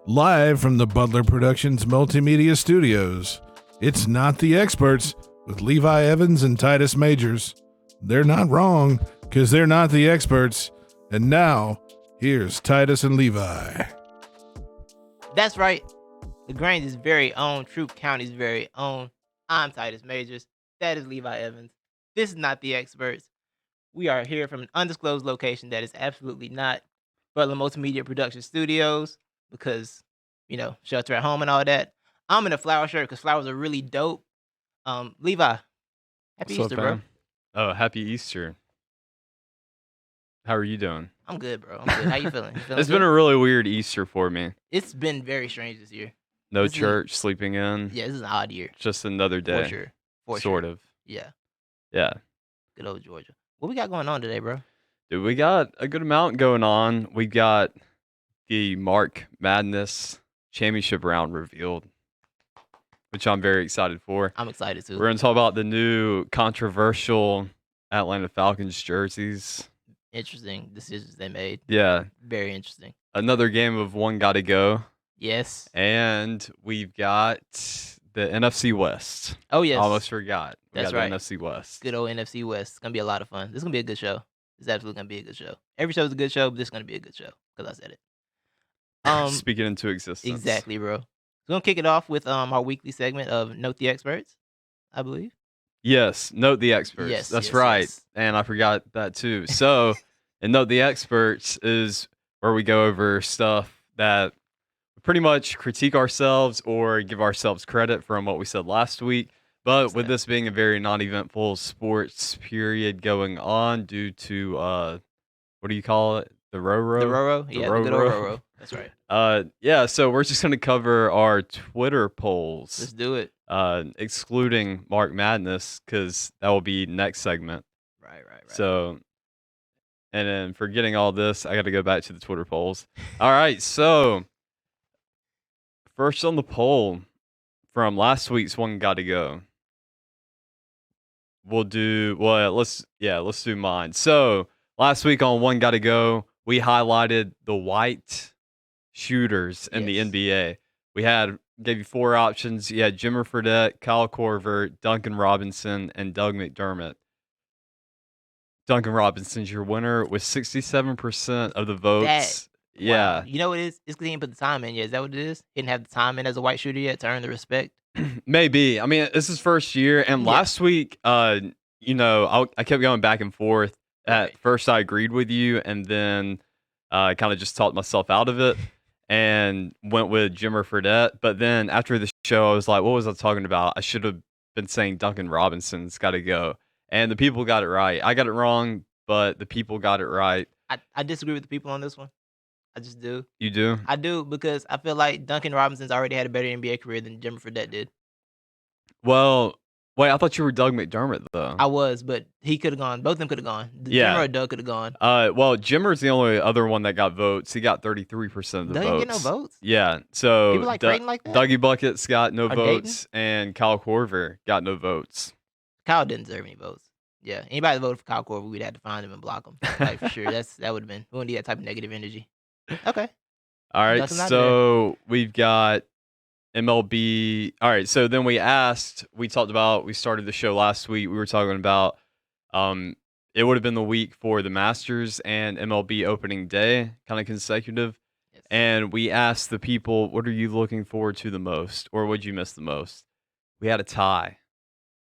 Live from the Butler Productions Multimedia Studios, it's Not the Experts with Levi Evans and Titus Majors. They're not wrong, because they're not the experts. And now, here's Titus and Levi. That's right. The Grange's very own, Troup County's very own. I'm Titus Majors. That is Levi Evans. This is Not the Experts. We are here from an undisclosed location that is absolutely not Butler Multimedia Production Studios because, shelter at home and all that. I'm in a flower shirt because flowers are really dope. Levi, happy What's Easter, up, bro. fam? Oh, happy Easter. How are you doing? I'm good, bro. I'm good. How you feeling? You feeling It's good? been a really weird Easter for me. It's been very strange this year. No This is- church, sleeping in. Yeah, this is an odd year. Just another day. For sure. For sort sure. of. Yeah. Yeah. Good old Georgia. What we got going on today, bro? Dude, we got a good amount going on. We got the Mark Madness championship round revealed, which I'm very excited for. I'm excited too. We're going to talk about the new controversial Atlanta Falcons jerseys. Interesting decisions they made. Yeah. Very interesting. Another game of one gotta go. Yes. And we've got the NFC West. Oh, yes. Almost forgot. We That's got right. the NFC West. Good old NFC West. It's going to be a lot of fun. This is going to be a good show. It's absolutely going to be a good show. Every show is a good show, but this is going to be a good show because I said it. Speaking into existence. Exactly, bro. We're going to kick it off with our weekly segment of Note the Experts, I believe. Yes, Note the Experts. Yes, That's yes, right. yes. And I forgot that too. So, and Note the Experts is where we go over stuff that pretty much critique ourselves or give ourselves credit from what we said last week. But with this being a very non-eventful sports period going on due to, what do you call it? The Roro? The Roro? The Yeah, the good old Roro. That's right. Yeah, so we're just going to cover our Twitter polls. Let's do it. Excluding Mark Madness, because that will be next segment. Right. So, and then for getting all this, I got to go back to the Twitter polls. All right, so first on the poll from last week's One Gotta Go. Let's do mine. So last week on One Gotta Go, we highlighted the white shooters in the Yes. NBA. We gave you four options. You had Jimmer Fredette, Kyle Korver, Duncan Robinson, and Doug McDermott. Duncan Robinson's your winner with 67% of the votes. Yeah. Wow. You know what it is? It's because he didn't put the time in yet. Is that what it is? He didn't have the time in as a white shooter yet to earn the respect? Maybe. I mean, this is first year. And Yeah. last week, I kept going back and forth. At Right. first, I agreed with you, and then I kind of just talked myself out of it and went with Jimmer Fredette. But then after the show, I was like, what was I talking about? I should have been saying Duncan Robinson's got to go. And the people got it right. I got it wrong, but the people got it right. I disagree with the people on this one. I just do. You do? I do because I feel like Duncan Robinson's already had a better NBA career than Jimmer Fredette did. Well, wait, I thought you were Doug McDermott, though. I was, but he could have gone. Both of them could have gone. Yeah. Jimmer or Doug could have gone. Well, Jimmer's the only other one that got votes. He got 33% of the Doug votes. didn't get no votes. Yeah, so People like trading like that? Dougie Buckets got no Or votes, and Kyle Korver got no votes. Kyle didn't deserve any votes. Yeah, anybody that voted for Kyle Korver, we'd have to find him and block him. Like, for sure. That would have been. We wouldn't need that type of negative energy. Okay. All right, Duncan's not so we've got MLB. All right, so then we started the show last week. We were talking about it would have been the week for the Masters and MLB opening day, kind of consecutive. Yes. And we asked the people, what are you looking forward to the most, or would you miss the most? We had a tie.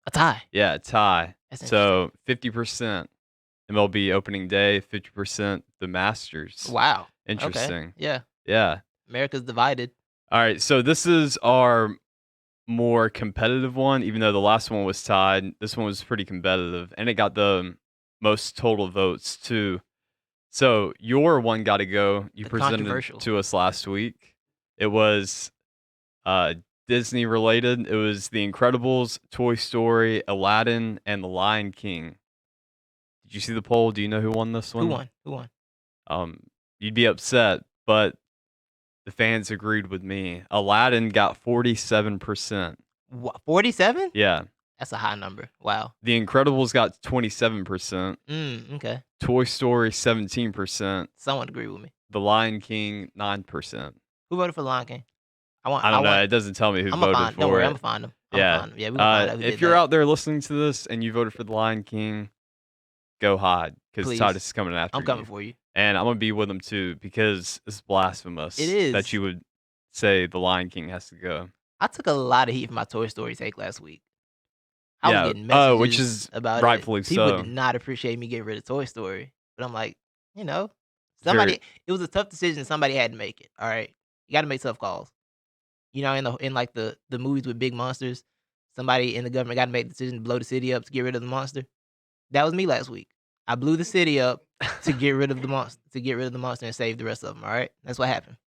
A tie. Yeah, a tie. That's So 50% MLB opening day, 50% the Masters. Wow. Interesting. Okay. Yeah. Yeah. America's divided. All right, so this is our more competitive one, even though the last one was tied. This one was pretty competitive, and it got the most total votes too. So your one got to go. You The presented controversial. to us last week. It was Disney related. It was The Incredibles, Toy Story, Aladdin, and The Lion King. Did you see the poll? Do you know who won this one? Who won? You'd be upset, but the fans agreed with me. Aladdin got 47%. What, 47? Yeah. That's a high number. Wow. The Incredibles got 27%. Okay. Toy Story 17%. Someone agree with me. The Lion King 9%. Who voted for the Lion King? I don't know. It doesn't tell me who I'm voted find, for don't worry, it. I'm gonna find them. Yeah. Find them. Yeah, we gonna find out who If did you're that. out there listening to this and you voted for the Lion King, go hide because Please. Titus is coming after I'm you. coming for you. And I'm gonna be with him too because it's blasphemous. It is. That you would say the Lion King has to go. I took a lot of heat for my Toy Story take last week. I Yeah. was getting messages Which is about rightfully it. People so. did not appreciate me getting rid of Toy Story. But I'm like, somebody it was a tough decision somebody had to make it. All right. You gotta make tough calls. In like the movies with big monsters, somebody in the government gotta make the decision to blow the city up to get rid of the monster. That was me last week. I blew the city up to get rid of the monster, and save the rest of them. All right, that's what happened.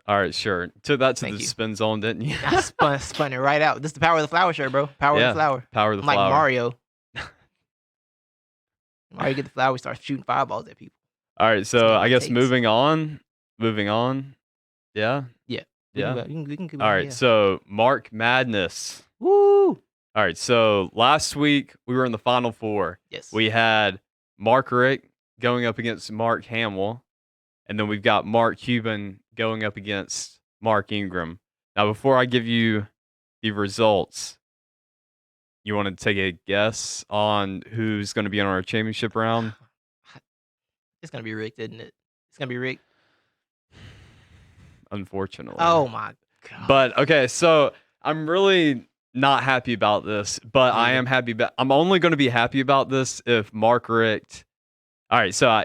All right, sure. Took that to Thank the you. spin zone, didn't you? I spun it right out. This is the power of the flower shirt, bro. Power of the flower. Power of the I'm like flower. Mario. Mario get the flower, he starts shooting fireballs at people. All right, so I guess takes. moving on. Yeah. We Yeah. we can keep All going, right, yeah. so Mark Madness. Woo! All right, so last week we were in the Final Four. Yes. We had Mark Rick going up against Mark Hamill, and then we've got Mark Cuban going up against Mark Ingram. Now, before I give you the results, you want to take a guess on who's going to be in our championship round? It's gonna be rigged, isn't it? It's gonna be rigged. Unfortunately. Oh my god. But okay, so I'm really not happy about this, but I am happy. I'm only going to be happy about this if Mark Richt. All right, so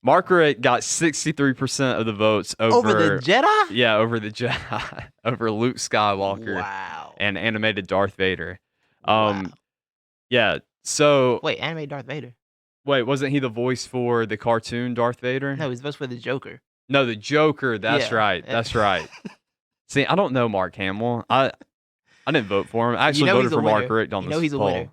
Mark Richt got 63% of the votes over the Jedi. Yeah, over the Jedi, over Luke Skywalker. Wow. And animated Darth Vader. Wow. Yeah. So wait, animated Darth Vader. Wait, wasn't he the voice for the cartoon Darth Vader? No, he's the voice for the Joker. No, the Joker. That's Yeah. right. That's right. See, I don't know Mark Hamill. I didn't vote for him. I actually voted he's a for Mark winner. Richt on You this know he's a poll. winner.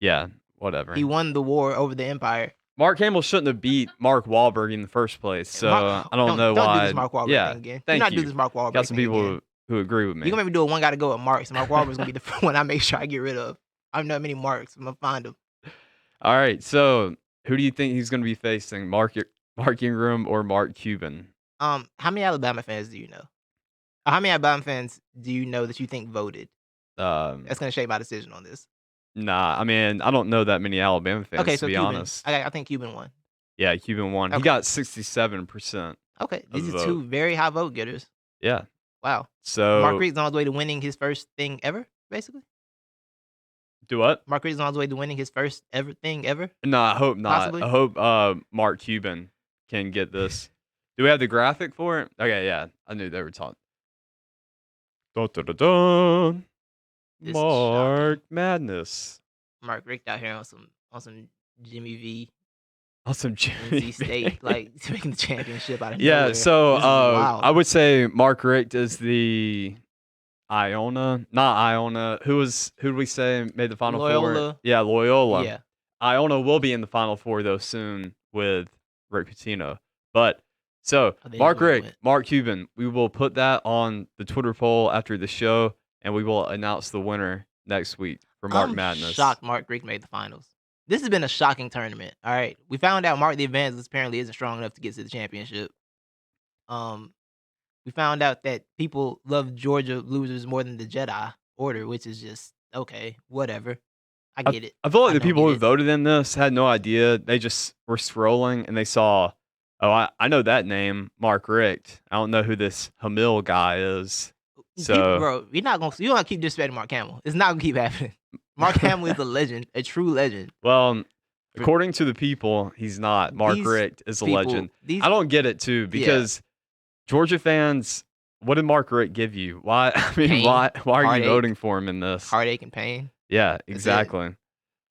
Yeah, whatever. He won the war over the Empire. Mark Hamill shouldn't have beat Mark Wahlberg in the first place. So I don't know don't why. do this Mark Wahlberg yeah, thing again. thank do not you. do this Mark Wahlberg Got some thing people again. who agree with me. You gonna make me do a one gotta go with Mark. So Mark Wahlberg's gonna be the one I make sure I get rid of. I don't know many Marks. I'm gonna find him. All right. So who do you think he's going to be facing? Mark Ingram or Mark Cuban? How many Alabama fans do you know? How many Alabama fans do you know that you think voted? That's gonna shape my decision on this. Nah, I mean, I don't know that many Alabama fans, Okay, to so be Cuban. honest. I think Cuban won. Yeah, Cuban won. He Okay. got 67%. Okay, these of are the two very high vote getters. Yeah. Wow. So Mark Richt's on his way to winning his first thing ever, basically. do what? Mark Richt's on his way to winning his first ever thing ever. No, I hope not. Possibly. I hope Mark Cuban can get this. Do we have the graphic for it? Okay, yeah. I knew they were talking. Dun, dun, dun, dun. This is Mark Madness. Mark Richt out here on some Jimmy V, Awesome, Jimmy. NC State, like making the championship out of Yeah, nowhere. so This is wild. I would say Mark Richt is the Iona, not Iona. Who did we say made the Final Four? Loyola. Yeah, Loyola. Yeah. Iona will be in the Final Four though soon with Rick Pitino. But so Oh, they Mark know who Richt, went. Mark Cuban, we will put that on the Twitter poll after the show, and we will announce the winner next week for Mark I'm Madness. shocked Mark Richt made the finals. This has been a shocking tournament. All right, we found out Mark the Evangelist apparently isn't strong enough to get to the championship. we found out that people love Georgia losers more than the Jedi Order, which is just okay, whatever. I get it. I feel like the don't people get who it. voted in this had no idea. They just were scrolling and they saw, oh, I know that name, Mark Richt. I don't know who this Hamil guy is. So, Bro, you don't gonna keep disrespecting Mark Hamill. It's not gonna keep happening. Mark Hamill is a legend, a true legend. well, according to the people, he's not. Mark These Richt is a people- legend. these- I don't get it too because Georgia fans, what did Mark Richt give you? Why? I mean, Pain, why are heartache, you voting for him in this? Heartache and pain, Yeah, it. exactly.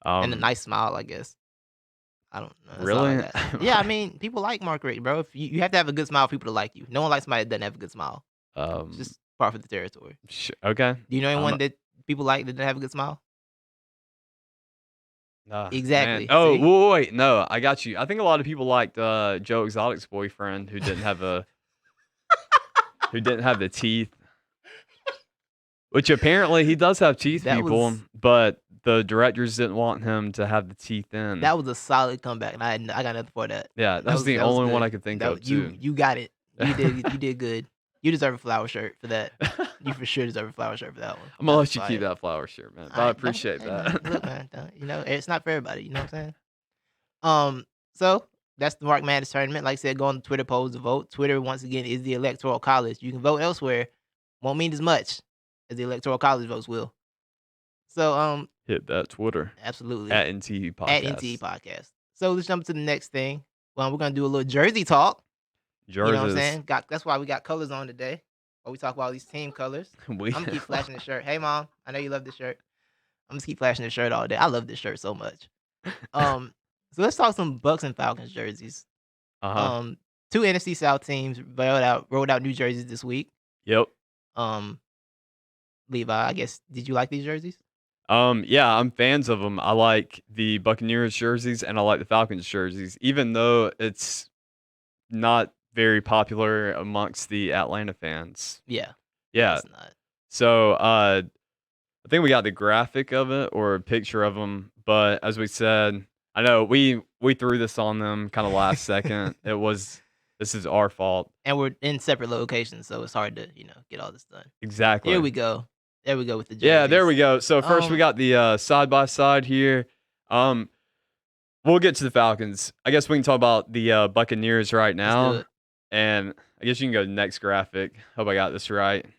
and a nice smile, I guess. I don't know. That's all I Really? got. Yeah, I mean, people like Mark Richt, bro. If you have to have a good smile for people to like you. No one likes somebody that doesn't have a good smile. It's just part of the territory. Okay. Do you know anyone that people like that doesn't have a good smile? Nah, Exactly. man. Oh, See? wait, no, I got you. I think a lot of people liked Joe Exotic's boyfriend who didn't have who didn't have the teeth. Which apparently he does have teeth, That people, was- but the directors didn't want him to have the teeth in. That was a solid comeback, and I got nothing for that. Yeah, that's the only one good. I could think of You too. you got it. You did good. You deserve a flower shirt for that. You for sure deserve a flower shirt for that one. I'm gonna That's let you keep fire. that flower shirt, man. But All I right, appreciate hey, that. Man, look, man, you know, it's not for everybody. You know what I'm saying? So that's the Mark Madness tournament. Like I said, go on the Twitter polls to vote. Twitter, once again, is the electoral college. You can vote elsewhere. Won't mean as much as the electoral college votes will. So, Hit that Twitter absolutely. at NTE Podcast. At NTE Podcast. So let's jump to the next thing. Well, we're gonna do a little jersey talk. Jerseys. You know what I'm saying? That's why we got colors on today. While we talk about all these team colors. I'm gonna keep flashing the shirt. Hey mom, I know you love this shirt. I'm just keep flashing the shirt all day. I love this shirt so much. So let's talk some Bucks and Falcons jerseys. Uh-huh. Two NFC South teams rolled out new jerseys this week. Yep. Levi, I guess, did you like these jerseys? Yeah, I'm fans of them. I like the Buccaneers jerseys and I like the Falcons jerseys, even though it's not very popular amongst the Atlanta fans. Yeah. Yeah. It's not. So I think we got the graphic of it or a picture of them, but as we said, I know we threw this on them kind of last second. This is our fault. And we're in separate locations, so it's hard to, get all this done. Exactly. Here we go. There we go with the jerseys. Yeah, there we go. So first we got the side by side here. We'll get to the Falcons. I guess we can talk about the Buccaneers right Let's do now. it. And I guess you can go to the next graphic. Hope I got this right. If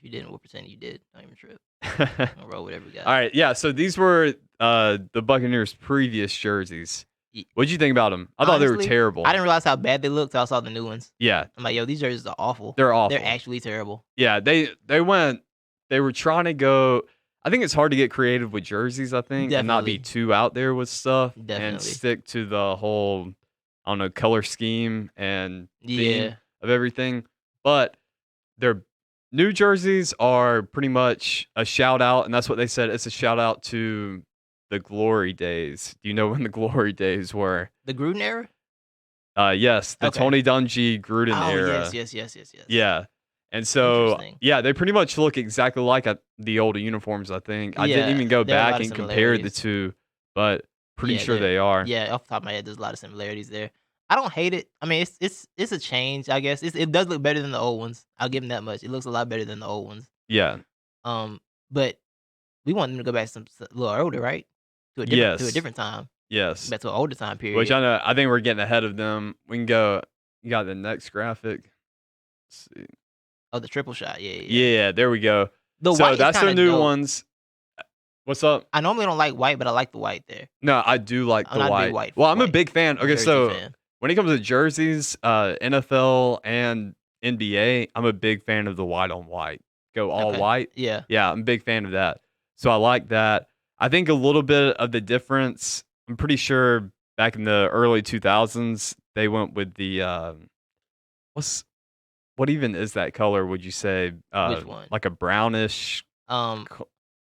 you didn't, we'll pretend you did. Don't even trip. I'll roll whatever we got. All right, yeah. So these were the Buccaneers' previous jerseys. What'd you think about them? I thought they were Honestly, terrible. I didn't realize how bad they looked till I saw the new ones. Yeah, I'm like, yo, these jerseys are awful. they're awful. They're actually terrible. Yeah, they were trying to go. I think it's hard to get creative with jerseys, I think, and not be Definitely. too out there with stuff and Definitely. stick to the whole, I don't know, color scheme and theme Yeah. of everything. But their new jerseys are pretty much a shout out, and that's what they said. It's a shout out to the glory days. Do you know when the glory days were? The Gruden era? Yes, the Okay. Tony Dungy Gruden Oh, era. yes. Yeah. And so, Interesting. yeah, they pretty much look exactly like the older uniforms, I think. I Yeah, didn't even go there are a lot back of and compare the similarities. two, but pretty Yeah, sure they are. Yeah, off the top of my head, there's a lot of similarities there. I don't hate it. I mean, it's a change, I guess. It does look better than the old ones. I'll give them that much. It looks a lot better than the old ones. Yeah. But we want them to go back to a little older, right? To a different time. Yes. Back to an older time period. Which I think we're getting ahead of them. We can go, you got the next graphic. Let's see. Oh, the triple shot. Yeah. Yeah, there we go. The So white is that's their kinda new dope. ones. What's up? I normally don't like white, but I like the white there. No, I do like I'm the not a big white. white- Well, I'm a white big fan. Okay, jersey so fan. when it comes to jerseys, NFL and NBA, I'm a big fan of the white on white. Go all Okay. white. Yeah. Yeah, I'm a big fan of that. So I like that. I think a little bit of the difference, I'm pretty sure back in the early 2000s, they went with the, what even is that color, would you say? Which one? Like a brownish, A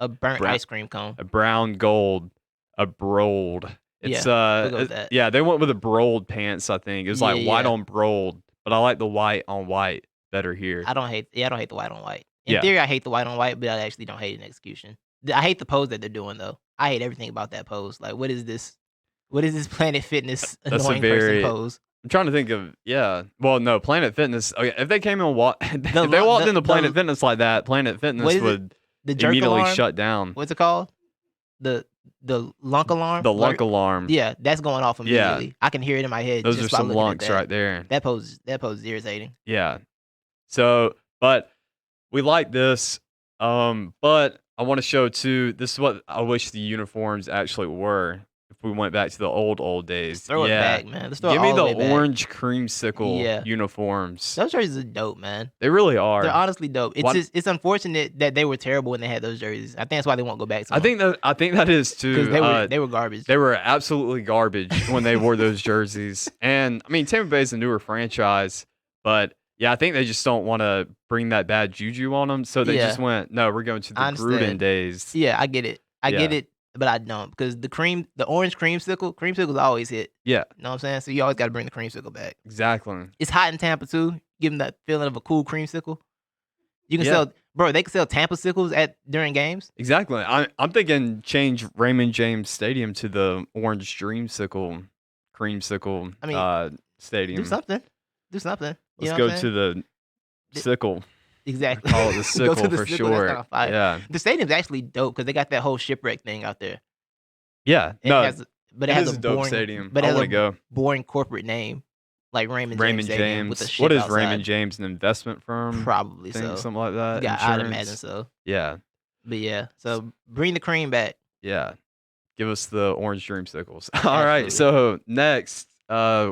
burnt Brown- ice cream cone. a brown gold, a brold. It's we'll go with that. yeah, they went with the brold pants, I think. It was like white Yeah. on brold, but I like the white on white better here. I don't hate the white on white. In Yeah. theory, I hate the white on white, but I actually don't hate it in execution. I hate the pose that they're doing though. I hate everything about that pose. Like, what is this? What is this Planet Fitness That's a annoying very- person pose? I'm trying to think of Well, no, Planet Fitness. Okay, if they came and if The they lo- walked the- into Planet the- Fitness like that, Planet What Fitness is it? would The jerk immediately alarm? shut down. What's it called? The lunk alarm? The lunk Lurk? alarm. Yeah, that's going off Yeah. immediately. I can hear it in my head Those are just by some looking at lunks that. right there. That pose is irritating. Yeah. So, but we like this. But I want to show too. This is what I wish the uniforms actually were. If we went back to the old days, Let's throw it back, man. Let's throw Give it me all the way back. orange creamsicle uniforms. Those jerseys are dope, man. They really are. They're honestly dope. It's Why- just it's unfortunate that they were terrible when they had those jerseys. I think that's why they won't go back to them. I think that is too. Because they were garbage. They were absolutely garbage when they wore those jerseys. And I mean, Tampa Bay is a newer franchise, but yeah, I think they just don't want to bring that bad juju on them. So they just went, no, we're going to the Gruden days. Yeah, I get it. I get it, but I don't because the orange creamsicles always hit. Yeah. You know what I'm saying? So you always got to bring the creamsicle back. Exactly. It's hot in Tampa too. Give them that feeling of a cool creamsicle. You can sell, bro. They can sell Tampa sickles during games. Exactly. I'm thinking change Raymond James Stadium to the Orange Creamsicle Stadium. Do something. Do something. Let's go to the sickle. Exactly. Call it the sickle Go to the for sickle. sure. That's kinda fire. Yeah. The stadium's actually dope because they got that whole shipwreck thing out there. Yeah. It No. has, but it has is a dope boring stadium. But it I has want a to go. boring corporate name like Raymond Stadium with a ship What is outside. Raymond James? An investment firm? Probably Thing, so. Something like that. Yeah, I'd Insurance? imagine so. Yeah. But yeah, so bring the cream back. Yeah. Give us the orange dreamsicles. All right. So next,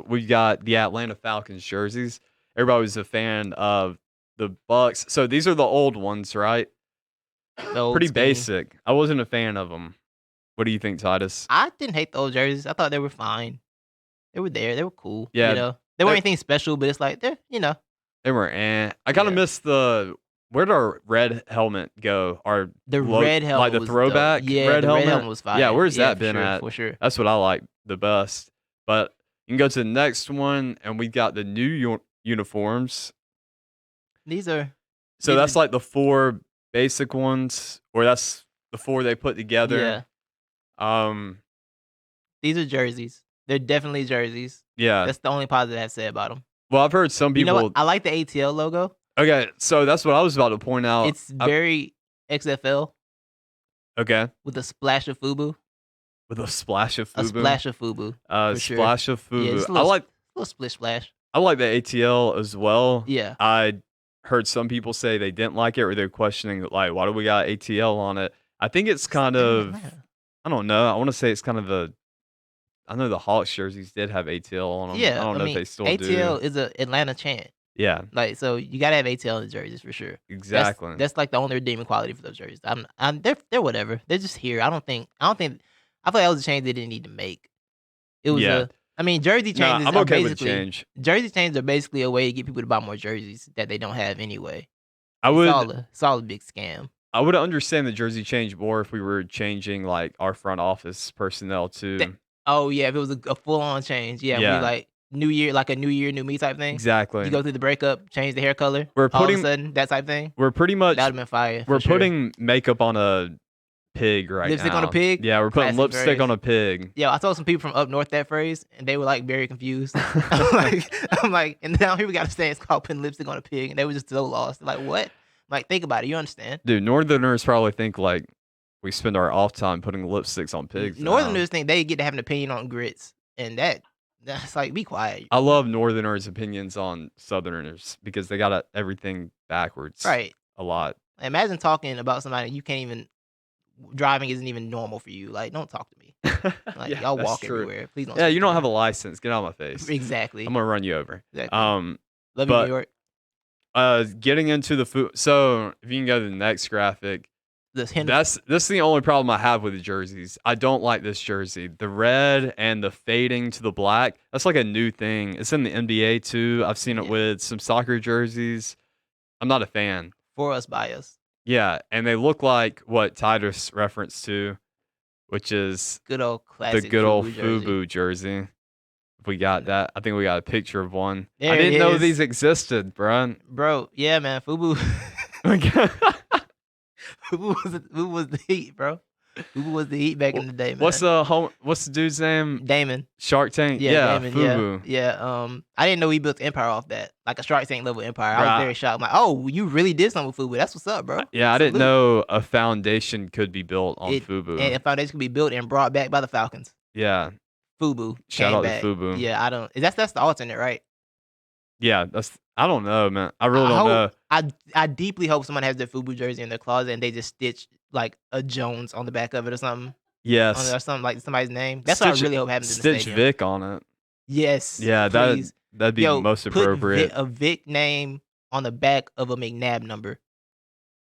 we've got the Atlanta Falcons jerseys. Everybody was a fan of the Bucks. So these are the old ones, right? The old Pretty school. basic. I wasn't a fan of them. What do you think, Titus? I didn't hate the old jerseys. I thought they were fine. They were there. They were cool. Yeah, You know, they weren't anything special, but it's like they're, you know. They were I kind of miss where'd our red helmet go? The red helmet, like the was throwback dope. Yeah, red the helmet. red helmet was fire. Yeah, where's that for been sure, at? For sure. That's what I like the best. But you can go to the next one, and we got the new uniforms. These are That's like the 4 basic ones, or that's the 4 they put together. Yeah. These are jerseys. They're definitely jerseys. Yeah. That's the only positive I have to say about them. Well, I've heard some people. You know what? I like the ATL logo. Okay, so that's what I was about to point out. It's very XFL. Okay. With a splash of FUBU. With a splash of FUBU. A splash of FUBU. Splash of FUBU. Yeah, just a little splish splash. I like the ATL as well. Yeah. I heard some people say they didn't like it, or they're questioning like, why do we got ATL on it? I think it's kind of, I don't know. I want to say it's kind of I know the Hawks jerseys did have ATL on them. Yeah, I don't know if they still ATL do. is an Atlanta chant. Yeah. Like, so you gotta have ATL in the jerseys for sure. Exactly. That's like the only redeeming quality for those jerseys. They're whatever. They're just here. I feel like that was a change they didn't need to make. It was jersey changes. I'm okay with change. Jersey changes are basically a way to get people to buy more jerseys that they don't have anyway. It's all a big scam. I would understand the jersey change more if we were changing like our front office personnel too. Oh yeah, if it was a full on change, we like new year, like a new year, new me type thing. Exactly. You go through the breakup, change the hair color. All of a sudden, that type thing. We're pretty much that'd have been fire. We're putting makeup on a pig right lipstick now. on a pig. Yeah, we're putting Classic lipstick phrase. on a pig. Yeah, I told some people from up north that phrase, and they were like very confused. I'm like, and now here we got to say it's called putting lipstick on a pig, and they were just so lost. Like, what? Like, think about it. You understand? Dude, Northerners probably think like we spend our off time putting lipsticks on pigs. Northerners think they get to have an opinion on grits, and that's like, be quiet. I love Northerners' opinions on Southerners because they got everything backwards. Right. A lot. Imagine talking about somebody you can't even. Driving isn't even normal for you. Like, don't talk to me. Like, Yeah, y'all that's walk true. everywhere. Please don't. Yeah, speak you to don't me. have a license. Get out of my face. Exactly. I'm gonna run you over. Exactly. Love you, but- New York. Getting into the food. So if you can go to the next graphic, This is the only problem I have with the jerseys. I don't like this jersey. The red and the fading to the black. That's like a new thing. It's in the NBA too. I've seen it with some soccer jerseys. I'm not a fan. For us, by us. Yeah, and they look like what Titus referenced to, which is Good old classic. the good old jersey. FUBU jersey. If we got that, I think we got a picture of one. There I it didn't know is. these existed, bro. Bro, yeah, man. FUBU. Okay. FUBU was the heat, bro. Fubu was the heat back in the day, man. What's the dude's name? Damon? Shark Tank. Yeah, Damon. Fubu. Yeah. I didn't know he built empire off that, like a Shark Tank level empire. I was Right. very shocked. I'm like, oh, you really did something with Fubu. That's what's up, bro. Yeah, I didn't Salute. know a foundation could be built on Fubu. And a foundation could be built and brought back by the Falcons. Yeah. Fubu. Shout came out back. to Fubu. Yeah, I don't. That's the alternate, right? Yeah, I don't know, man. I really don't know. I deeply hope someone has their Fubu jersey in their closet and they just stitch like a Jones on the back of it or something. Yes. Or something like somebody's name. That's what I really hope happens in the Stitch stadium. Vic on it. Yes. Yeah, please. that'd be most appropriate. Put a Vic name on the back of a McNabb number.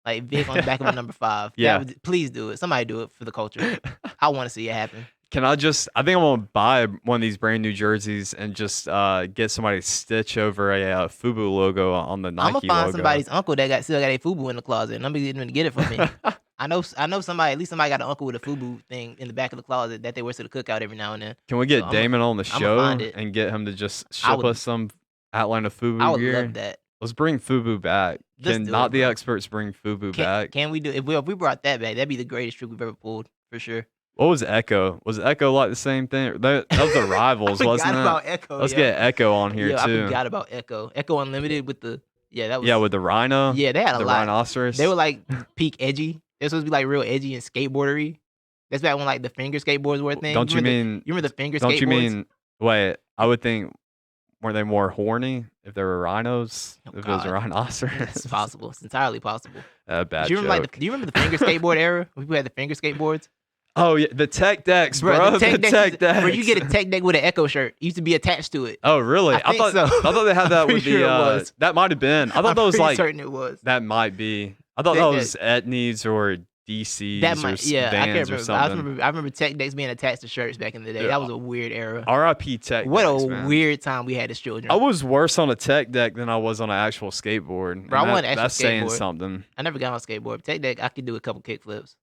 Like Vic on the back of a number 5. Yeah. Please do it. Somebody do it for the culture. I want to see it happen. I think I'm gonna buy one of these brand new jerseys and just get somebody to stitch over a Fubu logo on the Nike logo. I'm gonna find somebody's uncle that still got a Fubu in the closet, and I'm gonna get them to get it for me. I know somebody. At least somebody got an uncle with a Fubu thing in the back of the closet that they wear to the cookout every now and then. Can we get Damon on the show find it. and get him to just ship us some Atlanta Fubu I would gear? love that. Let's bring Fubu back. Let's Can do not it, the bro. experts bring Fubu back? Can we do if we brought that back? That'd be the greatest trick we've ever pulled for sure. What was Echo? Was Echo like the same thing? That was the Rivals, I wasn't forgot it? about Echo. Let's get Echo on here I too. forgot about Echo. Echo Unlimited with the that was with the Rhino. Yeah, they had a the lot. Rhinoceros. They were like peak edgy. They're supposed to be like real edgy and skateboardery. That's back when like the finger skateboards were a thing. Don't you mean? You remember the finger skateboards? Don't you mean? Wait, I would think. Were they more horny if they were rhinos? Oh, if it was a God. rhinoceros? It's possible. It's entirely possible. Bad Do you remember joke. do you remember the finger skateboard era? When people had the finger skateboards. Oh yeah, the tech decks, bro. The tech decks. decks. Where you get a tech deck with an Echo shirt. It used to be attached to it. Oh really? I think so. I thought they had that I'm with pretty the. sure it was. That might have been. I thought that was pretty like. certain it was. That might be. I thought that was Etnies or DCs That or might, yeah, I can't Vans or remember. something. I remember tech decks being attached to shirts back in the day. Yeah. That was a weird era. R.I.P. tech What decks, a man. weird time we had as children. I was worse on a tech deck than I was on an actual skateboard. Bro, I and want an actual that's saying skateboard. something. I never got on a skateboard. Tech deck, I could do a couple kick flips.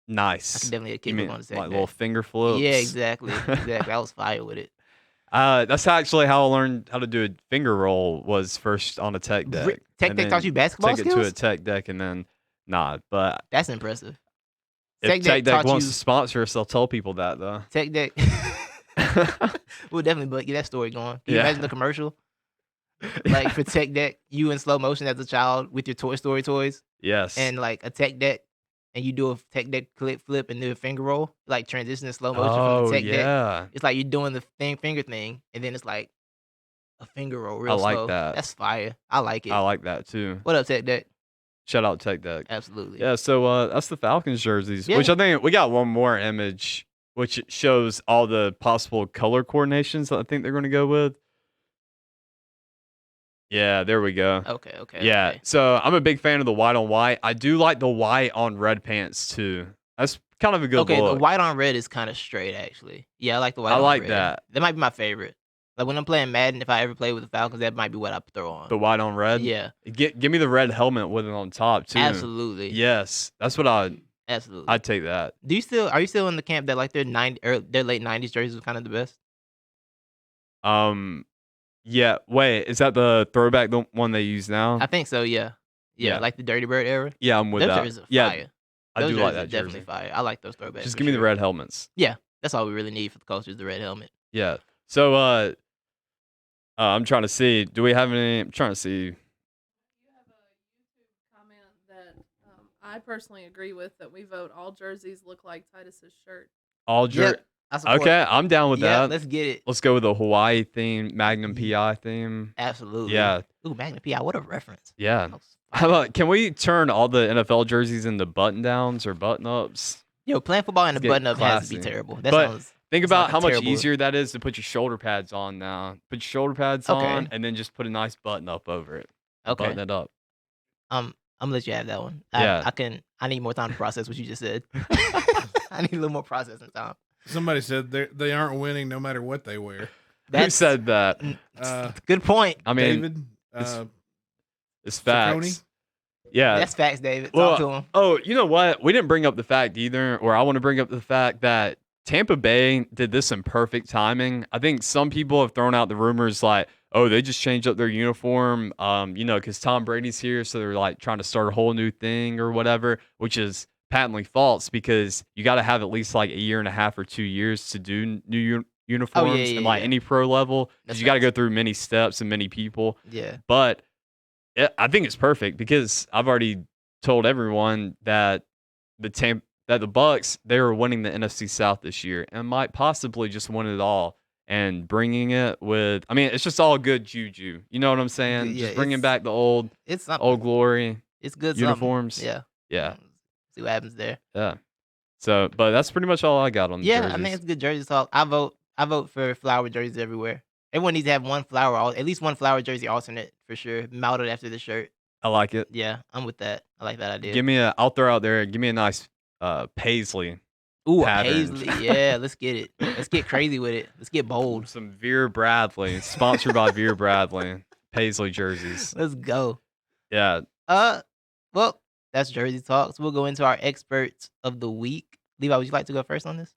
Nice. I could definitely You kick mean flip on the tech like deck. little finger flips? Yeah, exactly. Exactly. I was fire with it. That's actually how I learned how to do a finger roll. Was first on a tech deck. Tech and deck then taught you basketball take skills? it to a tech deck and then but That's impressive. if tech deck taught wants you- to sponsor us, they'll tell people that though. Tech deck. We'll definitely get that story going. Can you Yeah. imagine the commercial? Like for tech deck, you in slow motion as a child with your Toy Story toys Yes. and like a tech deck, and you do a tech deck click flip and do a finger roll, like transition in slow motion from the tech deck. yeah. It's like you're doing the finger thing, and then it's like a finger roll real like slow. that. That's fire. I like it. I like that too. What up, tech deck? Shout out tech deck. Absolutely. Yeah, so that's the Falcons jerseys, Yeah. which I think we got one more image, which shows all the possible color coordinations that I think they're going to go with. Yeah, there we go. Okay. Okay. Yeah, okay. so I'm a big fan of the white on white. I do like the white on red pants too. That's kind of a good Okay, look. the white on red is kind of straight, actually. Yeah, I like the white I on like red. that. That might be my favorite. Like when I'm playing Madden, if I ever play with the Falcons, that might be what I throw on. The white on red. Yeah, Give me the red helmet with it on top too. absolutely. Yes, that's what Absolutely. I'd take that. Are you still in the camp that like their late 90s jerseys was kind of the best? Yeah. Wait, is that the throwback, the one they use now? I think so, yeah. Yeah, Yeah. like the Dirty Bird era. Yeah, I'm with Those that. jerseys are Yeah, fire. I Those do like jerseys that are definitely jersey. fire. I like those throwbacks. Just for give me the sure. red helmets. That's all we really need for the culture is the red helmet. Yeah. So I'm trying to see. Do we have any? I'm trying to see. You have a YouTube comment that I personally agree with, that we vote all jerseys look like Titus's shirt. All Yep, I support Okay, it. I'm down with Yeah, that. let's get it. Let's go with the Hawaii theme, Magnum PI theme. Absolutely. Yeah, Ooh, Magnum PI, what a reference. yeah. That was How fire. about, can we turn all the NFL jerseys into button downs or button ups? Yo, playing football in a Let's get button up has to be classy. terrible. That But sounds Think It's about like a how much terrible- easier that is to put your shoulder pads on now. Put your shoulder pads Okay. on and then just put a nice button up over it. okay. Button it up. I'm gonna let you have that one. Yeah. I need more time to process what you just said. I need a little more processing time. Somebody said they aren't winning no matter what they wear. Who said that? Good point. I mean, David, it's facts. Ciccone? Yeah. That's facts, David. Well, Talk to him. Oh, you know what? We didn't bring up the fact either, or I want to bring up the fact that Tampa Bay did this in perfect timing. I think some people have thrown out the rumors like, oh, they just changed up their uniform, because Tom Brady's here, so they're like trying to start a whole new thing or whatever, which is patently false because you got to have at least like a year and a half or 2 years to do new uniforms and like yeah. any pro level because That's you got to facts. go through many steps and many people. Yeah. But I think it's perfect because I've already told everyone that the Bucks, they were winning the NFC South this year and might possibly just win it all and bringing it with. I mean, it's just all good juju. You know what I'm saying? Yeah, Just bringing back the old it's something. glory It's good uniforms. something. Yeah. Yeah, See what happens there. yeah. So, but that's pretty much all I got on the Yeah, jerseys. I think it's good jersey talk. I vote for flower jerseys everywhere. Everyone needs to have at least one flower jersey alternate for sure, modeled after the shirt. I like it. Yeah, I'm with that. I like that idea. I'll throw out there. Give me a nice paisley. Ooh, a pattern. paisley. Yeah, let's get it. Let's get crazy with it. Let's get bold. Some Veer Bradley, sponsored by Veer Bradley. Paisley jerseys. Let's go. Yeah. Well, that's jersey talks. We'll go into our experts of the week. Levi, would you like to go first on this?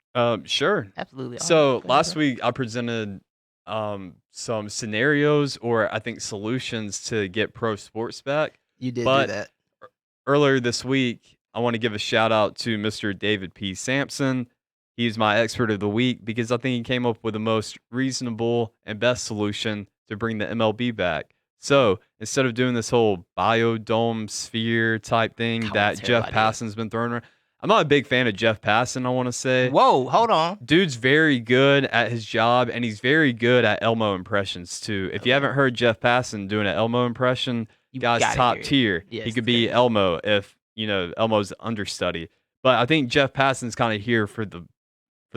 Sure. Absolutely. So Go ahead, last bro. week I presented some scenarios or I think solutions to get pro sports back. You did but do that. Earlier this week, I want to give a shout out to Mr. David P. Sampson. He's my expert of the week because I think he came up with the most reasonable and best solution to bring the MLB back. So instead of doing this whole biodome sphere type thing God, that what a terrible Jeff idea. Passan's been throwing around, I'm not a big fan of Jeff Passan, I want to say. Whoa, hold on. Dude's very good at his job, and he's very good at Elmo impressions, too. If you Okay. haven't heard Jeff Passan doing an Elmo impression, You guy's gotta top hear it. tier. Yes, He could be definitely. Elmo if, Elmo's understudy. But I think Jeff Passan's kind of here for the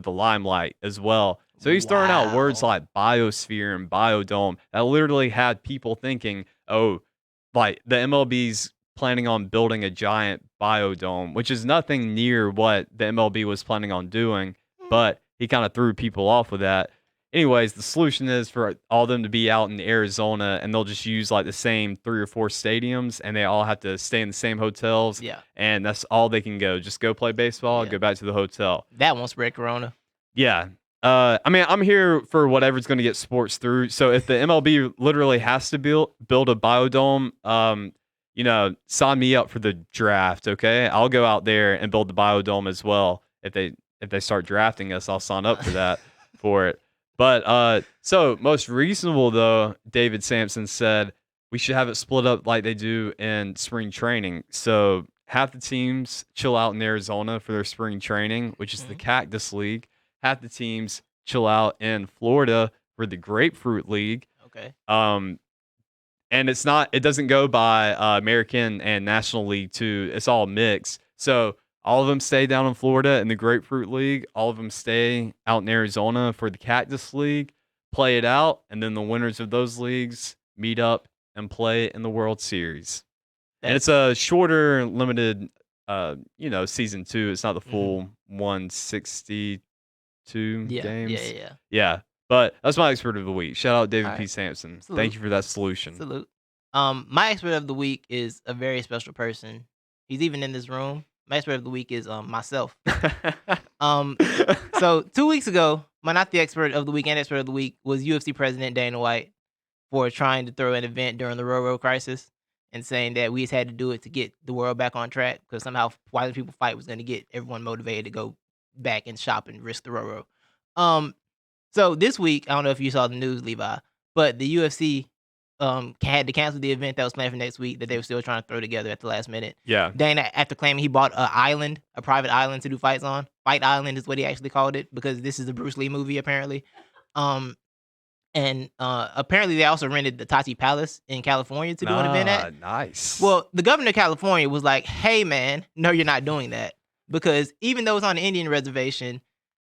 limelight as well. So he's throwing out words Wow. like biosphere and biodome that literally had people thinking, oh, like the MLB's planning on building a giant biodome, which is nothing near what the MLB was planning on doing, but he kind of threw people off with that. Anyways, the solution is for all of them to be out in Arizona and they'll just use like the same 3 or 4 stadiums and they all have to stay in the same hotels. Yeah. And that's all they can go. Just go play baseball, Yeah. go back to the hotel. That won't spread corona. Yeah. I mean, I'm here for whatever's going to get sports through. So if the MLB literally has to build a biodome, sign me up for the draft. Okay, I'll go out there and build the biodome as well. If they start drafting us, I'll sign up for that for it. But so most reasonable though, David Sampson said we should have it split up like they do in spring training. So half the teams chill out in Arizona for their spring training, which is the Cactus League. Half the teams chill out in Florida for the Grapefruit League. Okay. And it doesn't go by American and National League too. It's all mixed. So all of them stay down in Florida in the Grapefruit League. All of them stay out in Arizona for the Cactus League, play it out, and then the winners of those leagues meet up and play in the World Series. And it's a shorter, limited, season 2. It's not the full 162 games. Yeah. But that's my expert of the week. Shout out David P. Sampson. Salute. Thank you for that solution. Salute. My expert of the week is a very special person. He's even in this room. My expert of the week is myself. So 2 weeks ago, my not the expert of the week and expert of the week was UFC President Dana White for trying to throw an event during the Railroad crisis and saying that we just had to do it to get the world back on track because somehow Why the People Fight was going to get everyone motivated to go back and shop and risk the railroad. So this week, I don't know if you saw the news, Levi, but the UFC had to cancel the event that was planned for next week that they were still trying to throw together at the last minute. Yeah. Dana, after claiming he bought a private island to do fights on. Fight Island is what he actually called it because this is a Bruce Lee movie apparently. And apparently they also rented the Tati Palace in California to do an event at. Nice. Well, the governor of California was like, hey, man, no, you're not doing that. Because even though it's on an Indian reservation,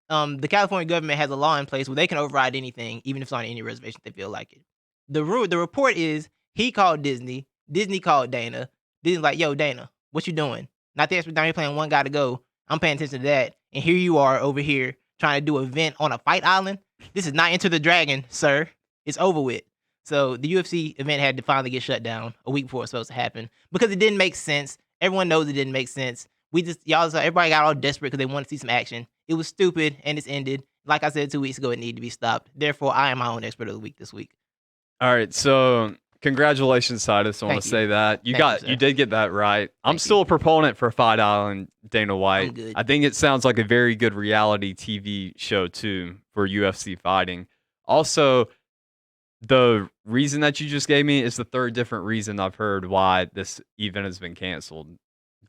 the California government has a law in place where they can override anything, even if it's on an Indian reservation if they feel like it. The report is he called Disney. Disney called Dana. Disney's like, yo, Dana, what you doing? Not the expert down here playing one guy to go. I'm paying attention to that. And here you are over here trying to do an event on a fight island. This is not Enter the Dragon, sir. It's over with. So the UFC event had to finally get shut down a week before it was supposed to happen because it didn't make sense. Everyone knows it didn't make sense. Everybody got all desperate because they wanted to see some action. It was stupid and it's ended. Like I said 2 weeks ago, it needed to be stopped. Therefore, I am my own expert of the week this week. All right. So Congratulations, Titus. I want Thank to you. say that Thank you, you sir. did get that right. I'm Thank still you. a proponent for Fight Island Dana White. I'm good. I think it sounds like a very good reality TV show too for UFC fighting. Also, the reason that you just gave me is the third different reason I've heard why this event has been canceled.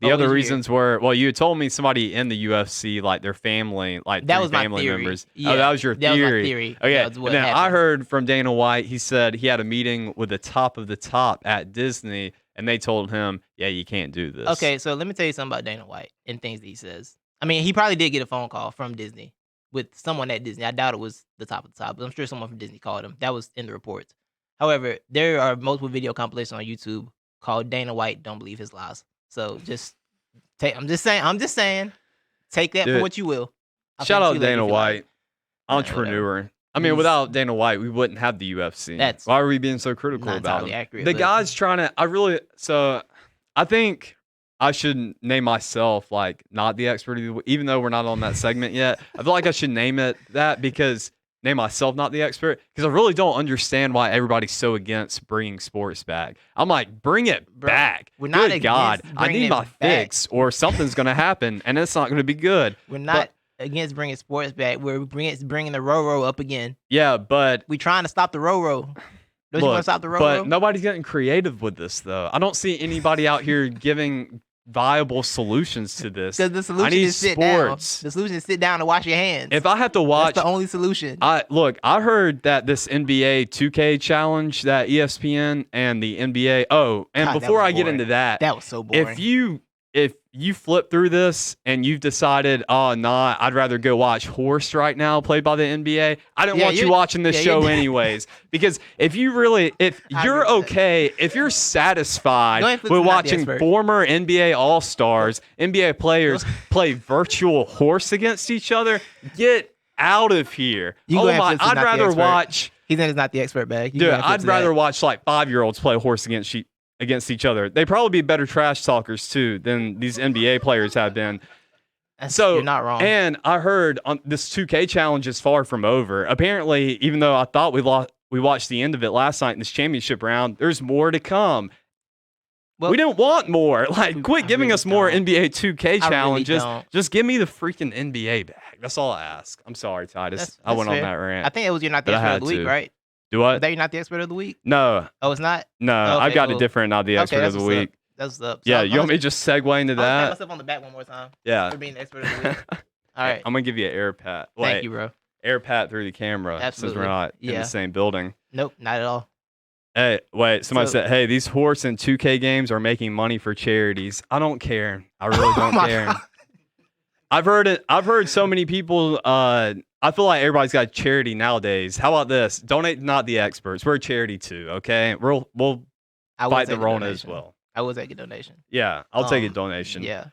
The Oh, other did you hear? reasons were, well, you had told me somebody in the UFC, like their family, like That three was my family theory. members. Yeah, Oh, that was your that was my theory. theory. Okay, That was and what then I happened. heard from Dana White, he said he had a meeting with the top of the top at Disney, and they told him, yeah, you can't do this. Okay, so let me tell you something about Dana White and things that he says. I mean, he probably did get a phone call from Disney with someone at Disney. I doubt it was the top of the top, but I'm sure someone from Disney called him. That was in the reports. However, there are multiple video compilations on YouTube called Dana White Don't Believe His Lies. So just take. I'm just saying. Take that for Dude, what you will. I'll shout let out you Dana feel White, like. entrepreneur. I mean, He's without Dana White, we wouldn't have the UFC. That's Why are we being so critical not about entirely him? accurate, The but- guy's trying to. I think I should name myself like not the expert of the week, even though we're not on that segment yet. I feel like I should name it that because name myself not the expert because I really don't understand why everybody's so against bringing sports back. I'm like, bring it Bro, back. we're not Good God, against I bringing need it my back. fix or something's gonna happen and it's not gonna be good. We're not against bringing sports back. We're bringing the Ro-Ro up again. Yeah, but We trying to stop the Ro-Ro. Don't you want to stop the Ro-Ro? but nobody's getting creative with this though. I don't see anybody out here giving viable solutions to this. Because the solution need is sit down. sports. The solution is sit down and wash your hands. If I have to watch, That's the only solution. I heard that this NBA 2K challenge that ESPN and the NBA. Oh, and God, that before was I get boring. into that, That was so boring. if you flip through this and you've decided, oh, nah, I'd rather go watch Horse right now played by the NBA, I didn't Yeah, want you you're- watching this yeah, show you're- anyways. Because if you're I agree with that. okay, if you're satisfied Go ahead, with Flip's not the watching expert. former NBA All-Stars, NBA players play virtual horse against each other, get out of here. You go Oh ahead, my, Flip's not I'd the rather expert. watch... He said it's not the expert bag. You Dude, go ahead, Flip, I'd to rather that. watch like 5-year-olds play horse against each other. They probably be better trash talkers too than these NBA players have been. So you're not wrong. And I heard on this 2K challenge is far from over. Apparently, even though I thought we watched the end of it last night in this championship round, there's more to come. Well, We didn't want more. Like, quit I giving really us more don't. NBA 2K I challenges. really don't. Just give me the freaking NBA back. That's all I ask. I'm sorry, Titus. That's I went on fair. that rant. I think it was you're not the But I expert had of the week, to. right? Do Was what? that you're not the expert of the week? No, Oh, it's not? no. Okay, I've got cool. a different, not the expert Okay, of that's the what's up. week. That's what's up. Yeah, So you want me to just segue into I'm gonna pat that? myself on the back one more time Yeah. for being the expert of the week. All right. I'm gonna give you an air pat. Thank Wait, you, bro. air pat through the camera since Absolutely. we're not in Yeah. the same building. Nope, not at all. Hey, wait. Somebody So- said, "Hey, these horse and 2K games are making money for charities." I don't care. I really don't my care. God. I've heard it. I've heard so many people. I feel like everybody's got charity nowadays. How about this? Donate to Not the Experts. We're a charity too. Okay, we'll I will fight the take a Rona as donation. well. I will take a donation. Yeah, I'll take a Um, donation. Yeah.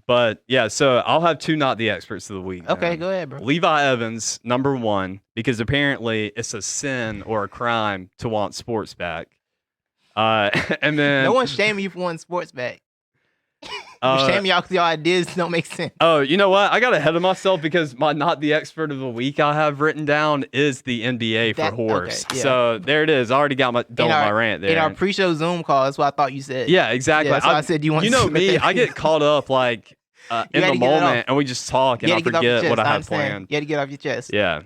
But yeah, so I'll have two Not the Experts of the week. Okay, then. go ahead, bro. Levi Evans, number one, because apparently it's a sin or a crime to want sports back. And then No one's shaming you for wanting sports back. uh, You're shaming y'all because your ideas don't make sense. oh, you know what? I got ahead of myself because my Not the Expert of the week I have written down is the NBA for That- horse. okay, yeah. So there it is. I already got done with my rant there. In our pre-show Zoom call, that's what I thought you said. yeah, exactly. Yeah, so I said, "Do you want You to know see what me, they I do?" get caught up like in had the to get it off. moment, and we just talk, and You I had to get off your forget what chest. I had understand. planned. You had to get off your chest. Yeah.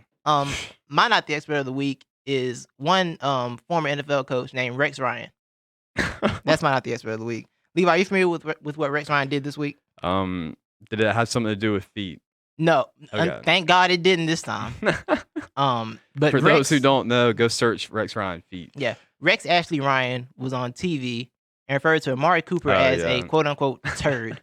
My Not the Expert of the week is one former NFL coach named Rex Ryan. That's my Not the Expert of the week. Levi, are you familiar with what Rex Ryan did this week? Did it have something to do with feet? No. Okay. Thank God it didn't this time. But For Rex, those who don't know, go search Rex Ryan feet. Yeah, Rex Ashley Ryan was on TV and referred to Amari Cooper Oh, as yeah. a quote unquote turd.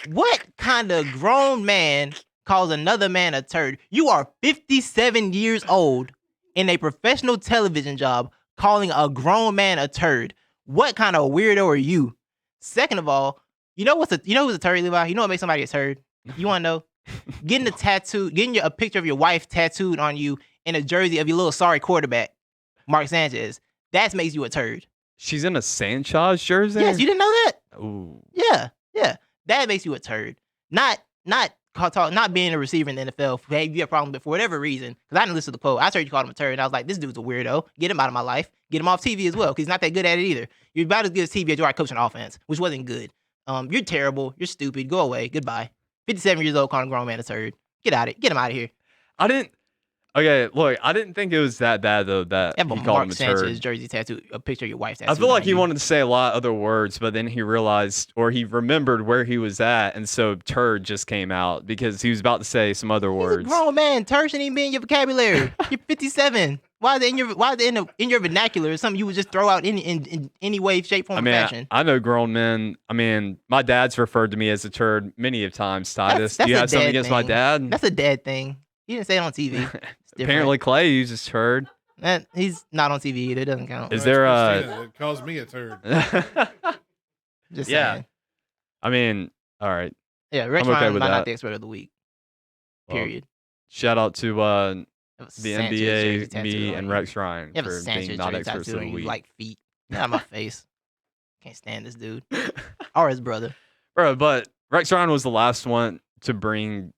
What kind of grown man calls another man a turd? You are 57 years old in a professional television job calling a grown man a turd. What kind of weirdo are you? Second of all, you know who's a turd, Levi? You know what makes somebody a turd? You want to know? Getting a picture of your wife tattooed on you in a jersey of your little sorry quarterback, Mark Sanchez. That makes you a turd. She's in a Sanchez jersey? Yes, you didn't know that? Ooh. Yeah. That makes you a turd. Not not being a receiver in the NFL, hey, you have a problem, but for whatever reason, because I didn't listen to the quote, I heard you called him a turd, and I was like, this dude's a weirdo. Get him out of my life. Get him off TV as well, because he's not that good at it either. You're about as good as TV as you are coaching offense, which wasn't good. You're terrible. You're stupid. Go away. Goodbye. 57 years old, calling a grown man a turd. Get him out of here. Okay, look, I didn't think it was that bad though that Have a he called him Mark a Sanchez turd. jersey tattoo, a picture of your wife's tattoo. I feel like he you. wanted to say a lot of other words, but then he realized, or he remembered where he was at, and so turd just came out because he was about to say some other He's words. a grown man. Turd shouldn't even be in your vocabulary. You're 57. Why is it in your vernacular? It's something you would just throw out in any way, shape, form, or fashion. I know grown men. I mean, my dad's referred to me as a turd many of times. Titus, That's do you a have something dad against my thing. dad? That's a dad thing. He didn't say it on TV. Apparently, Clay uses turd. He's not on TV either. It doesn't count. Is there Christina, it calls me a turd. Just yeah. saying. I mean, all right. Yeah, Rex I'm okay Ryan with might that. not the expert of the week. Well, Period. Shout out to Have a the Sanchez jersey NBA, tattoo me, on and you. Rex Ryan You have a for Sanchez being not jersey experts tattoo of on the you week. like feet. Get out of my face. Can't stand this dude. Or his brother. Bro, but Rex Ryan was the last one to bring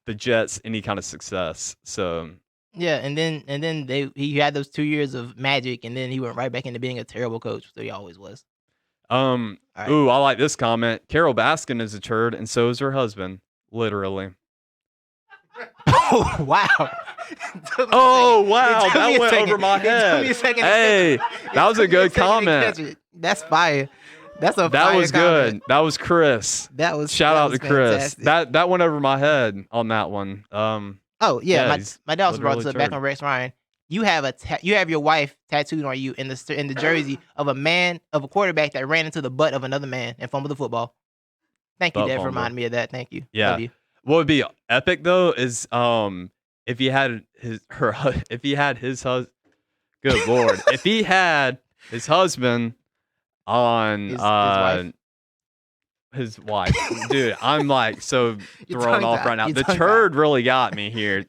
the Jets any kind of success. So Yeah, and then he had those 2 years of magic, and then he went right back into being a terrible coach, so he always was. All right. Ooh, I like this comment. Carol Baskin is a turd, and so is her husband. Literally. Oh wow! Oh wow, It took me that a went second. over my It took head. me a second to Hey, catch it. that was a It took me good second to comment. catch it. That's fire. That's a That fire was comment. good. That was Chris. That was Shout that out was to Chris. fantastic. That went over my head on that one. Oh yeah, yeah, he's my dad also brought literally this up back turd. on Rex Ryan. You have your wife tattooed on you in the jersey of a quarterback that ran into the butt of another man and fumbled the football. Thank you, Butt Dad, for fumble. reminding me of that. Thank you. Yeah. Love you. What would be epic though is if he had if he had his husband. Good lord, if he had his husband on his wife, dude, I'm like so Your thrown off tongue-tied. right now. Your The tongue-tied. turd really got me here.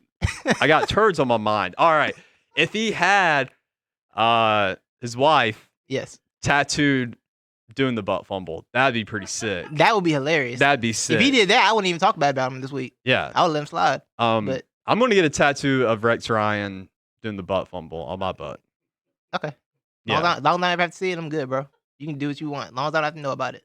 I got turds on my mind. All right, if he had his wife Yes, tattooed doing the butt fumble, that'd be pretty sick. that would be hilarious. That'd be sick. If he did that, I wouldn't even talk bad about him this week. Yeah. I would let him slide. But I'm gonna get a tattoo of Rex Ryan doing the butt fumble on my butt. okay, Yeah. long as I don't have to see it, I'm good, bro. You can do what you want, as long as I don't have to know about it.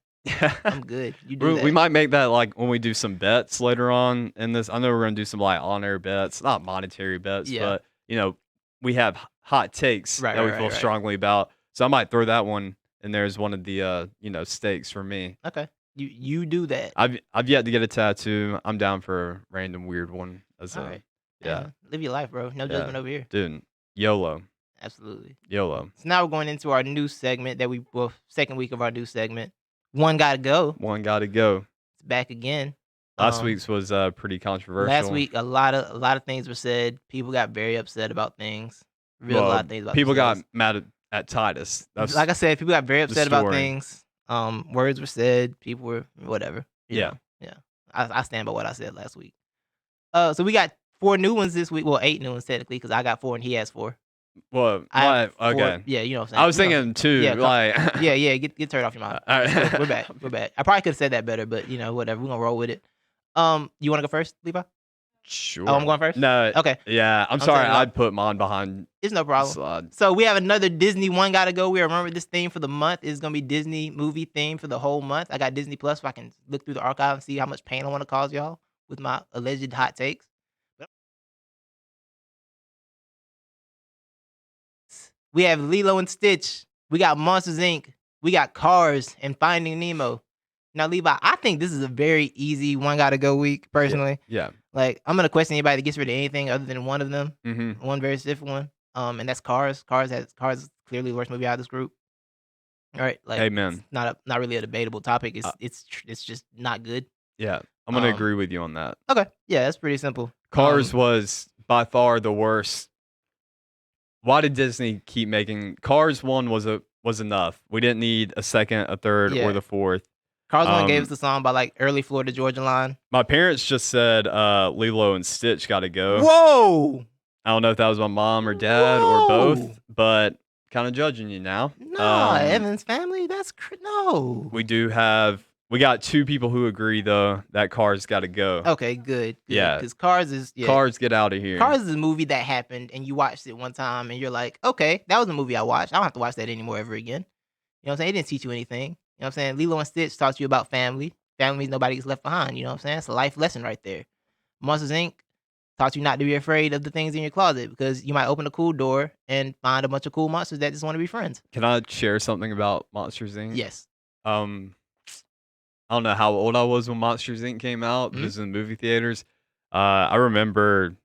I'm good. You do that. We might make that like when we do some bets later on in this. I know we're gonna do some like on-air bets, not monetary bets, Yeah. but we have hot takes Right, that we right, feel right. strongly about. So I might throw that one in there as one of the stakes for me. Okay, you do that. I've yet to get a tattoo. I'm down for a random weird one. As All right. yeah, Man, live your life, bro. No judgment over here. dude, YOLO, Absolutely. YOLO. So now we're going into our new segment second week of our new segment. One gotta go. One got to go. It's back again. Last week's was pretty controversial. Last week, a lot of things were said. People got very upset about things. A lot of things about people got themselves. mad at Titus. That's Like I said, people got very upset about story. things. Words were said. People were whatever. you Yeah. know. Yeah. I stand by what I said last week. So we got 4 new ones this week. Well, 8 new ones technically, because I got 4 and he has 4. well, I have 4. okay. Yeah, you know what I'm saying. I was You know. thinking too. Yeah, like Yeah, get turned off your mouth. All right. We're back. We're back. I probably could have said that better, but whatever. We're gonna roll with it. You wanna go first, Levi? Sure. Oh, I'm going first? No. Okay. Yeah, I'm I'm sorry. saying, like- I'd put mine behind It's no the problem. slide. So we have another Disney one gotta go. We remember this theme for the month is gonna be Disney movie theme for the whole month. I got Disney Plus, so I can look through the archive and see how much pain I want to cause y'all with my alleged hot takes. We have Lilo and Stitch. We got Monsters Inc. We got Cars and Finding Nemo. Now, Levi, I think this is a very easy one gotta go week, personally. Yeah. Like, I'm gonna question anybody that gets rid of anything other than one of them. Mm-hmm. One very stiff one. And that's Cars. Cars is clearly the worst movie out of this group. All right, like Amen. it's not really a debatable topic. It's just not good. Yeah. I'm gonna Um, agree with you on that. Okay, yeah, that's pretty simple. Cars was by far the worst. Why did Disney keep making Cars? One was enough. We didn't need a second, a third, Yeah. or the fourth. Cars one gave Um, us the song by like early Florida Georgia Line. My parents just said Lilo and Stitch got to go. Whoa, I don't know if that was my mom or dad or Whoa. both, but kind of judging you now. no, Evans family, that's no. We do have We got 2 people who agree though that Cars got to go. Okay, good. Yeah. Because Cars is Cars, get out of here. Cars is a movie that happened and you watched it one time and you're like, okay, that was a movie I watched. I don't have to watch that anymore ever again. You know what I'm saying? It didn't teach you anything. You know what I'm saying? Lilo and Stitch taught you about family. Family means nobody gets left behind. You know what I'm saying? It's a life lesson right there. Monsters Inc. taught you not to be afraid of the things in your closet because you might open a cool door and find a bunch of cool monsters that just want to be friends. Can I share something about Monsters Inc? Yes. I don't know how old I was when Monsters Inc. came out. But it was in the movie theaters. I remember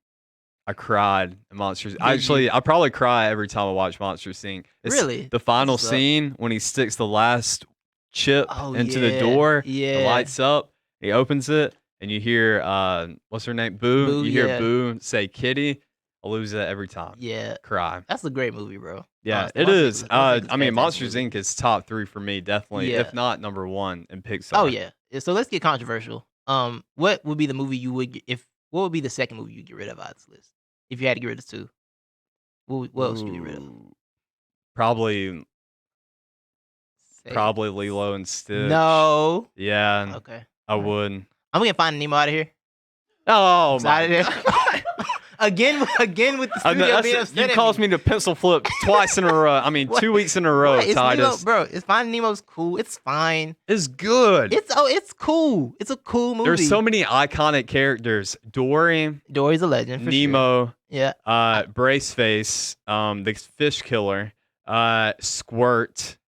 I cried in Monsters. I probably cry every time I watch Monsters Inc. It's Really? the final What's up? scene when he sticks the last chip Oh, into the yeah, door. yeah. The lights up. He opens it, and you hear what's her name? Boo. Boo, You hear yeah. Boo say Kitty. I lose it every time. Yeah. Cry. That's a great movie, bro. Yeah, Honestly, it Monsters is. Inc. I mean, fantastic Monsters movie. Inc. is top 3 for me, definitely, Yeah. if not number 1 in Pixar. Oh yeah. So let's get controversial. What would be the movie you would what would be the second movie you'd get rid of out of this list? If you had to get rid of 2. What else would you get rid of? Ooh, Probably Say- Probably Lilo and Stitch. No. Yeah, Okay. I Alright. would. I'm gonna find Nemo out of here. Oh It's my outta there. God. Again with the I know, studio that's being it. upset You at caused me to pencil flip twice in a row. I mean, What? 2 weeks in a row, What? It's Nemo, Titus. bro. It's Finding Nemo's cool. It's fine. It's good. It's cool. It's a cool movie. There's so many iconic characters. Dory, Dory's a legend for sure. Nemo, Yeah. Braceface, the fish killer, Squirt,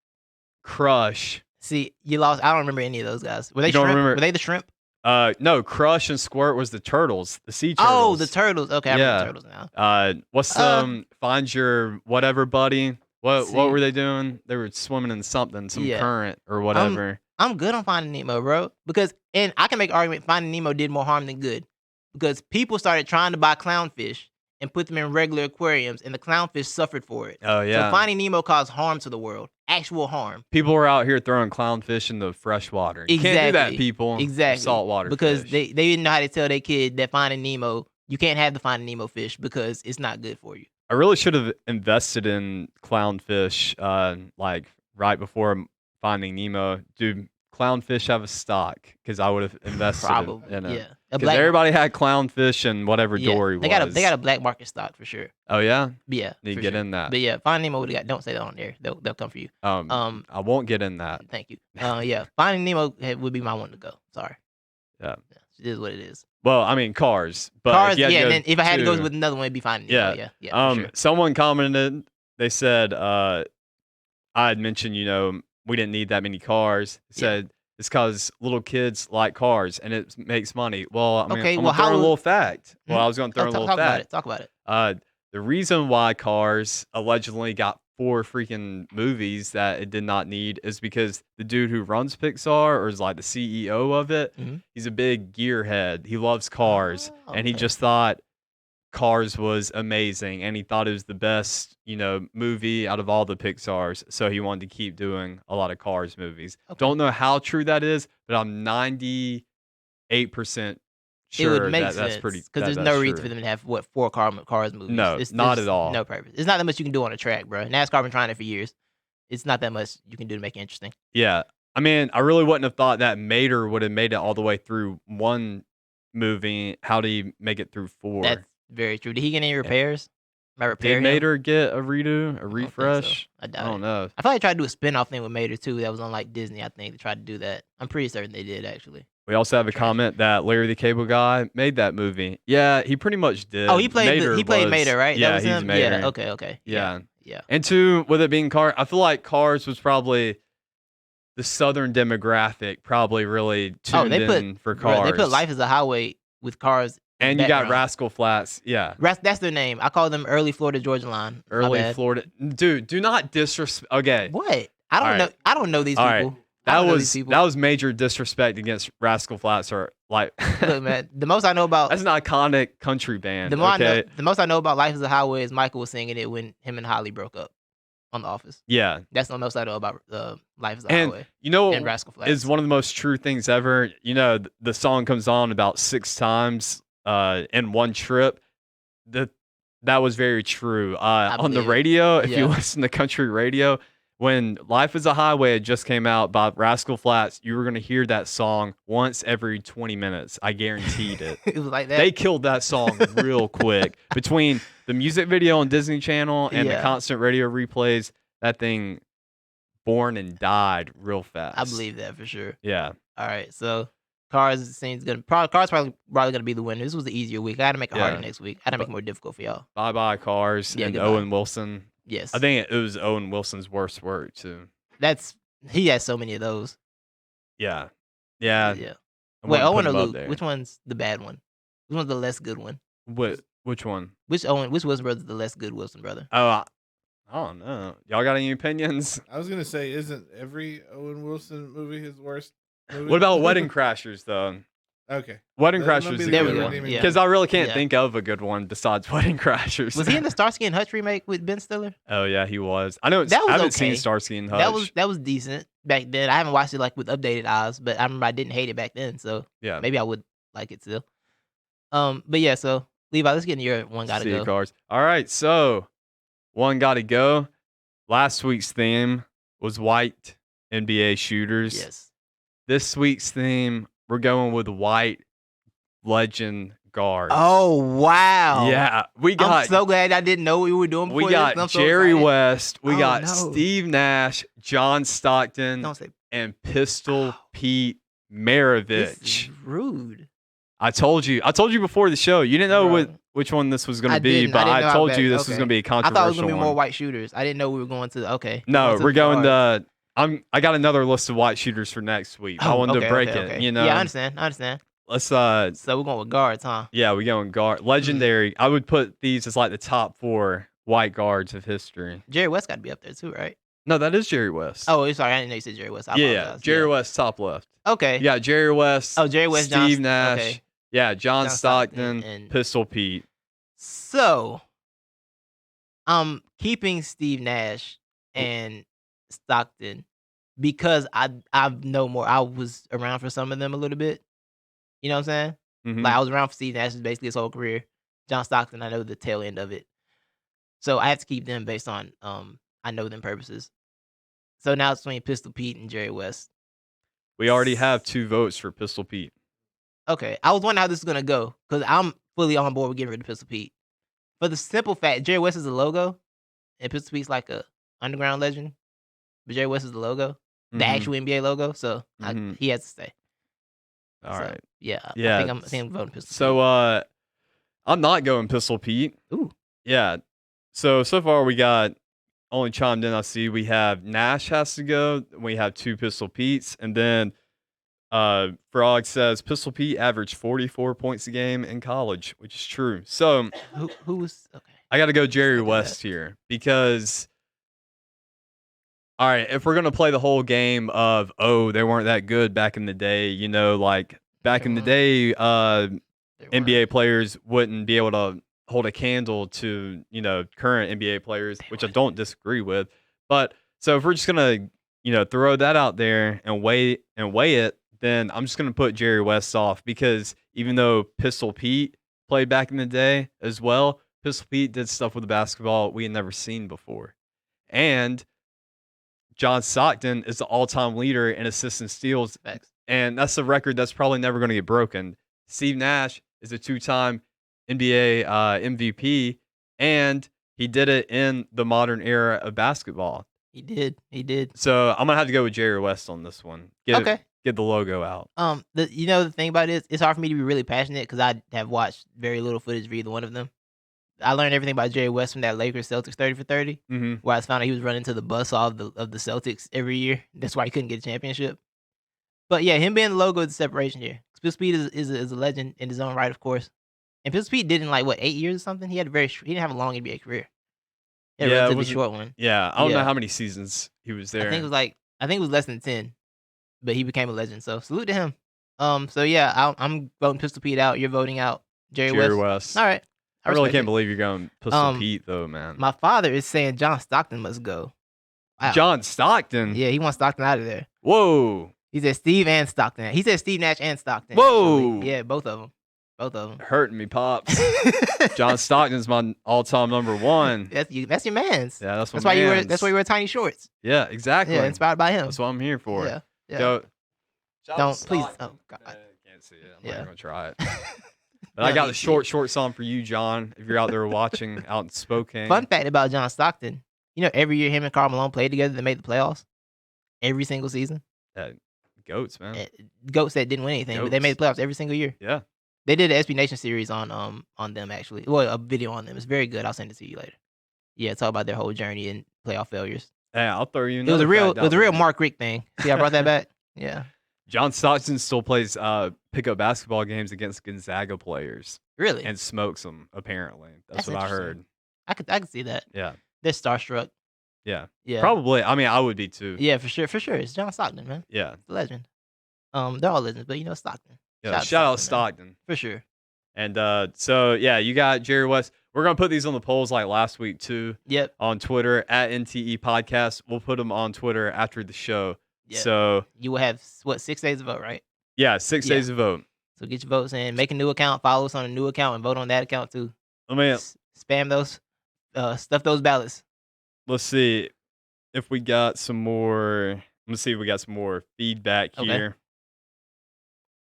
Crush. See, you lost. I don't remember any of those guys. Were they You don't shrimp? remember- Were they the shrimp? No, Crush and Squirt was the turtles, the sea turtles. Oh, the turtles. Okay, I remember Yeah. the turtles now. What's find your whatever buddy? What See. were they doing? They were swimming in something, some Yeah. current or whatever. I'm good on Finding Nemo, bro. And I can make an argument Finding Nemo did more harm than good. Because people started trying to buy clownfish and put them in regular aquariums, and the clownfish suffered for it. Oh yeah. So Finding Nemo caused harm to the world. Actual harm. People were out here throwing clownfish in the fresh water. You can't do that, Exactly. people. Exactly. Saltwater Because fish. they didn't know how to tell their kid that Finding Nemo, you can't have the Finding Nemo fish because it's not good for you. I really should have invested in clownfish, like right before Finding Nemo. Dude, clownfish have a stock because I would have invested Probably. in it. Yeah. A Because black- everybody had clownfish and whatever yeah, Dory they was. got a black market stock for sure. Oh yeah, But yeah. need to for get sure. in that. But yeah, Finding Nemo would have got. Don't say that on there. They'll come for you. I won't get in that. Thank you. Yeah, Finding Nemo would be my one to go. Sorry. Yeah. It is what it is. Well, I mean Cars, but if Cars, you had to yeah. go And then if I had to go to- with another one, it'd be Finding Nemo. Yeah. Yeah. For sure. Someone commented. They said, I had mentioned, we didn't need that many cars. It said it's because little kids like cars and it makes money. Well, I mean, Okay, I'm well, gonna throw in how- a little fact. Well, Hmm? I was going to throw in a little Talk about fact. it. Talk about it. The reason why Cars allegedly got 4 freaking movies that it did not need is because the dude who runs Pixar or is like the CEO of it, Mhm. he's a big gearhead. He loves cars, Oh, and he okay. just thought Cars was amazing, and he thought it was the best, movie out of all the Pixars. So he wanted to keep doing a lot of Cars movies. Okay. Don't know how true that is, but I'm 98% sure it would make that's sense pretty. because there's that's no reason true. for them to have 4 Cars movies. No, It's not there's at all. No purpose. It's not that much you can do on a track, bro. NASCAR been trying it for years. It's not that much you can do to make it interesting. Yeah. I mean, I really wouldn't have thought that Mater would have made it all the way through 1 movie. How did he make it through 4? That's very true. Did he get any repairs? Am I repair Did him? Mater get a redo, a think so. refresh? I I doubt don't it. know. I feel like they tried to do a spin-off thing with Mater too. That was on like Disney. I think they tried to do that. I'm pretty certain they did actually. We also have a comment that Larry the Cable Guy made that movie. Yeah, he pretty much did. Oh, he played was- Mater, right? Yeah, that was he's him. Mater. Yeah. Okay. Yeah. Yeah. And 2, with it being Cars, I feel like Cars was probably the Southern demographic, probably really tuned in for Bro, Cars. they put Life as a Highway with Cars. in and the you got background. Rascal Flats. Yeah. That's their name. I call them Early Florida Georgia Line. My Early bad. Florida. Dude, do not disrespect. Okay. What? I don't All know. right. I don't know these All people. right. I That don't know was these people. that was major disrespect against Rascal Flats, or like Look, man. The most I know about that's an iconic country band. the Okay. most I know about Life is a Highway is Michael was singing it when him and Holly broke up on The Office. Yeah. That's the most I know about Life is a And Highway you know and Rascal Flatts. is one of the most true things ever. The song comes on about 6 times in one trip. That was very true. On the believe it. radio, if you Yeah. listen to country radio, when Life is a Highway had just came out by Rascal Flatts, you were going to hear that song once every 20 minutes. I guaranteed it. It was like that. They killed that song real quick. Between the music video on Disney Channel and the Yeah. constant radio replays, that thing born and died real fast. I believe that for sure. Yeah. All right, so Cars seems gonna Cars probably gonna be the winner. This was the easier week. I had to make it harder Yeah. next week. I had to make it more difficult for y'all. Bye-bye Cars Yeah, and goodbye. Owen Wilson. Yes, I think it was Owen Wilson's worst work, too. he has so many of those. Yeah. Yeah. Yeah. I Wait, wouldn't Owen put or him up Luke? there. Which one's the bad one? Which one's the less good one? Which one? Which Wilson brother's the less good Wilson brother? Oh, I don't know. Y'all got any opinions? I was gonna say, isn't every Owen Wilson movie his worst movie? What about Wedding Crashers, though? Okay. Wedding That might Crashers be is a the There good we go. one. Yeah. Because I really can't Yeah. think of a good one besides Wedding Crashers. Was he in the Starsky and Hutch remake with Ben Stiller? Oh, yeah, he was. I know That was I haven't okay. seen Starsky and Hutch. That was decent back then. I haven't watched it like with updated eyes, but I remember I didn't hate it back then, so Yeah. maybe I would like it still. But yeah, so Levi, let's get into your one gotta See go. Cars. All right, so one gotta go. Last week's theme was white NBA shooters. Yes. This week's theme, we're going with white legend guards. Oh wow. yeah. We got I'm so glad I didn't know what we were doing before we this. got I'm so Jerry excited. West. We Oh, got no. Steve Nash, John Stockton, Don't say and Pistol Oh. Pete this Maravich. is rude. I told you before the show. You didn't know Bro. which one this was going I to be, didn't. but I didn't know I how told bad- you this was okay. going to be a I controversial thought it was gonna be more one. white shooters. I didn't know we were going to okay. No, to we're the going guards. to. I got another list of white shooters for next week. I Oh, wanted okay, to break okay, it. okay. You know. Yeah, I understand. Let's So we're going with guards, huh? Yeah, we going guard legendary. I would put these as like the top 4 white guards of history. Jerry West got to be up there too, right? No, that is Jerry West. Oh, sorry, I didn't know you said Jerry West. I yeah, apologize. Jerry West top left. Okay. Yeah, Jerry West. Oh, Jerry West, Steve John, Nash. Okay. Yeah, John Stockton, and Pistol Pete. So, I'm keeping Steve Nash and Stockton because I know more. I was around for some of them a little bit. You know what I'm saying? Mhm. Like I was around for Steve Nash basically his whole career. John Stockton, I know the tail end of it. So I have to keep them based on I know them purposes. So now it's between Pistol Pete and Jerry West. We already have 2 votes for Pistol Pete. Okay, I was wondering how this is gonna go because I'm fully on board with getting rid of Pistol Pete. For the simple fact, Jerry West is a logo, and Pistol Pete's like a underground legend, but Jerry West is the logo, the Mhm. actual NBA logo. So Mhm. he has to stay. All So, right. yeah, Yeah, I think I'm voting Pistol. So I'm not going Pistol Pete. Ooh. Yeah. So far we got only chimed in. I see we have Nash has to go. We have 2 Pistol Petes, and then Frog says Pistol Pete averaged 44 points a game in college, which is true. So who was okay? I got to go Jerry look at West that. here because. All right, if we're gonna play the whole game of they weren't that good back in the day, you know, like back in the day, They weren't. NBA players wouldn't be able to hold a candle to, you know, current NBA players, which I don't disagree with. But so if we're just gonna, you know, throw that out there and weigh it, then I'm just gonna put Jerry West off because even though Pistol Pete played back in the day as well, Pistol Pete did stuff with the basketball we had never seen before. And John Stockton is the all-time leader in assists and steals, Facts. and that's a record that's probably never going to get broken. Steve Nash is a 2-time NBA MVP, and he did it in the modern era of basketball. He did. So I'm gonna have to go with Jerry West on this one. Okay. Get the logo out. The thing about it is, it's hard for me to be really passionate because I have watched very little footage of either one of them. I learned everything about Jerry West from that Lakers Celtics 30 for 30, Mm-hmm. where I found out he was running to the buzzsaw of the Celtics every year. That's why he couldn't get a championship. But yeah, him being the logo is the separation here. Pistol Pete is a legend in his own right, of course. And Pistol Pete did in like what 8 years or something. He didn't have a long NBA career. He had a Yeah, it relatively was- short one. Yeah, I don't know Yeah. how many seasons he was there. I think it was less than 10, but he became a legend. So salute to him. So yeah, I'm voting Pistol Pete out. You're voting out Jerry West. All right. I really respect can't it. believe you're going Pistol Um, Pete though, man. My father is saying John Stockton must go. Wow. John Stockton. Yeah, he wants Stockton out of there. Whoa. He said Steve and Stockton. He said Steve Nash and Stockton. Whoa. actually. Yeah, both of them. Both of them. Hurting me, pops. John Stockton's my all-time number one. That's your man's. Yeah, that's why you wear. mans. That's why you wear tiny shorts. Yeah, exactly. Yeah, inspired by him. That's what I'm here for. Yeah. Yeah. Go. Shout out Don't to please. Stockton. Oh God. Can't see it. I'm Yeah. not gonna try it. But I got the shorts on for you, John. If you're out there watching out in Spokane. Fun fact about John Stockton. Every year him and Karl Malone played together. They made the playoffs. Every single season. Goats, man. Goats that didn't win anything, but they made the playoffs every single year. Yeah. They did an SB Nation series on them actually. Well, a video on them. It's very good. I'll send it to you later. Yeah, talk about their whole journey and playoff failures. Yeah, I'll throw you. It was a real Mark Richt thing. See, I brought that back. Yeah. John Stockton still plays pickup basketball games against Gonzaga players. Really? And smokes them. Apparently, that's what I heard. I could see that. Yeah. They're starstruck. Yeah. Yeah. Probably. I mean, I would be too. Yeah, for sure. For sure. It's John Stockton, man. Yeah. It's a legend. They're all legends, but Stockton. Yeah. Shout out Stockton. Man. For sure. And so yeah, you got Jerry West. We're gonna put these on the polls like last week too. Yep. On Twitter at NTE Podcast. We'll put them on Twitter after the show. Yep. So you will have 6 days to vote, right? Yeah, 6 days to vote. So get your votes in. Make a new account. Follow us on a new account and vote on that account too. I mean, spam those, stuff those ballots. Let's see if we got some more. Let's see if we got some more feedback here. Okay.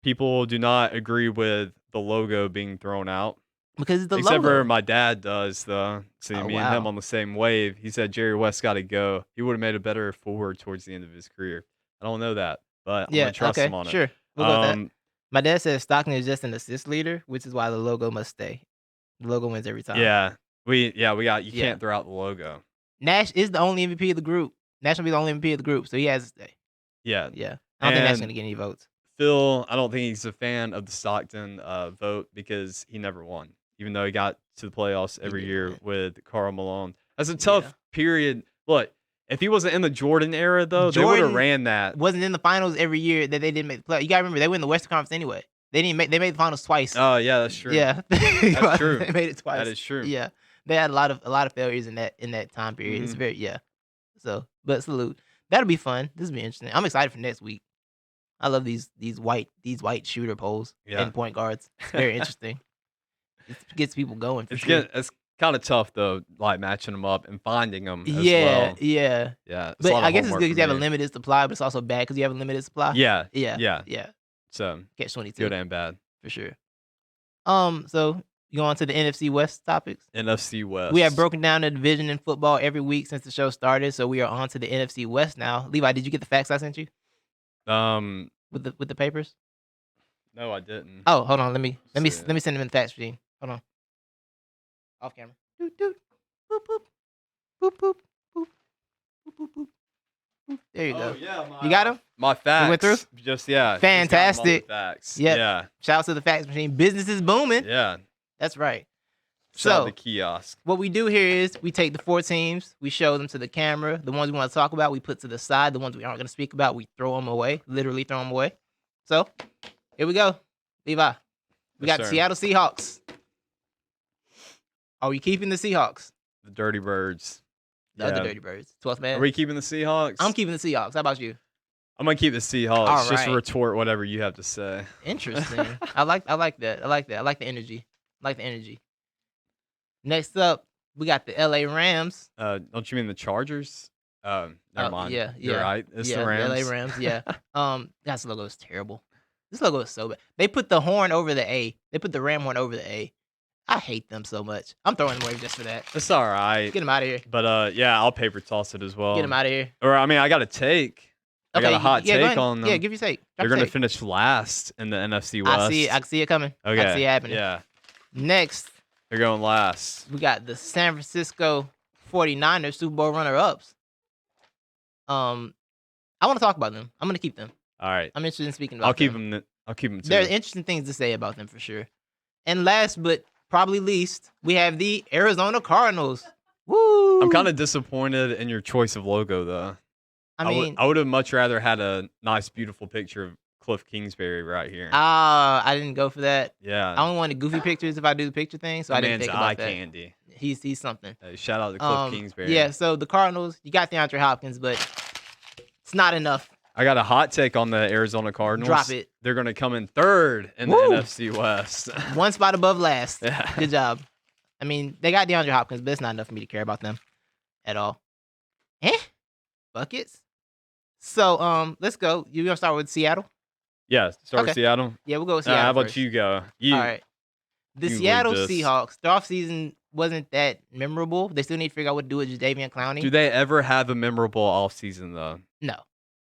People do not agree with the logo being thrown out. Because it's the Except logo. for my dad does, though. See, me and him on the same wave. He said Jerry West got to go. He would have made a better forward towards the end of his career. I don't know that, but I'm going to trust him on it. Sure. We'll go with that. My dad says Stockton is just an assist leader, which is why the logo must stay. The logo wins every time. Yeah. We got, you can't throw out the logo. Nash is the only MVP of the group. Nash will be the only MVP of the group, so he has to stay. Yeah. Yeah. I don't think Nash is going to get any votes. Phil, I don't think he's a fan of the Stockton vote because he never won, even though he got to the playoffs every year with Karl Malone. That's a tough period. Look, if he wasn't in the Jordan era, though, they would have ran that. Wasn't in the finals every year that they didn't make the playoffs. You got to remember, they win the Western Conference anyway. They made the finals twice. Oh, yeah, that's true. Yeah. That's true. They made it twice. That is true. Yeah. They had a lot of failures in that time period. Mm-hmm. It's very, So, but salute. That'll be fun. This will be interesting. I'm excited for next week. I love these white shooter polls and point guards. It's very interesting. It gets people going. It's kind of tough though, like matching them up and finding them. As well. Yeah. But I guess it's good because you have a limited supply, but it's also bad because you have a limited supply. Yeah. So catch 22. Good and bad for sure. So you go on to the NFC West topics. NFC West. We have broken down the division in football every week since the show started, so we are on to the NFC West now. Levi, did you get the facts I sent you? With the papers? No, I didn't. Oh, hold on. Let me send them in the fax machine. Hold on. Off camera. Doot doot. Boop boop. Boop boop. Boop. Boop boop boop. Boop. There you go. Yeah, you got them? My facts. You went through? Just fantastic. Facts. Yep. Yeah. Shout out to the fax machine. Business is booming. Yeah. That's right. Shout out the kiosk. What we do here is we take the 4 teams, we show them to the camera. The ones we want to talk about, we put to the side. The ones we aren't going to speak about, we throw them away. Literally throw them away. So, here we go. Levi. We got the Seattle Seahawks. Are we keeping the Seahawks? The Dirty Birds. The other Dirty Birds. 12th man. Are we keeping the Seahawks? I'm keeping the Seahawks. How about you? I'm going to keep the Seahawks. All right. Just retort whatever you have to say. Interesting. I like that. I like the energy. Next up, we got the LA Rams. Don't you mean the Chargers? Never mind. Yeah. You're right. It's the Rams. The LA Rams, yeah. That logo is terrible. This logo is so bad. They put the horn over the A. They put the Ram horn over the A. I hate them so much. I'm throwing them away just for that. It's all right. Get them out of here. But I'll paper toss it as well. Get them out of here. Or I mean, I got a take. I got a hot take on them. Yeah, give your take. They're going to finish last in the NFC West. I can see it coming. Okay. I see it happening. Yeah. Next, they're going last. we got the San Francisco 49ers Super Bowl runner-ups. I want to talk about them. I'm going to keep them. All right. I'm interested in speaking about I'll keep them too. There are interesting things to say about them for sure. And last but probably least, we have the Arizona Cardinals. Woo! I'm kind of disappointed in your choice of logo, though. I would have much rather had a nice, beautiful picture of Cliff Kingsbury right here. I didn't go for that. Yeah. I only wanted goofy pictures if I do the picture thing, so I didn't think about that. eye candy. He's something. Shout out to Cliff Kingsbury. Yeah, so the Cardinals, you got DeAndre Hopkins, but it's not enough. I got a hot take on the Arizona Cardinals. Drop it. They're going to come in third in Woo! the NFC West. One spot above last. Yeah. Good job. I mean, they got DeAndre Hopkins, but it's not enough for me to care about them at all. Buckets. So, let's go. You gonna start with Seattle? Yeah, start with Okay. Seattle. Yeah, we'll go with Seattle. How about first. you go? All right. The you lead Seattle this. Seahawks, their offseason wasn't that memorable. They still need to figure out what to do with Jadeveon Clowney. Do they ever have a memorable offseason, though? No.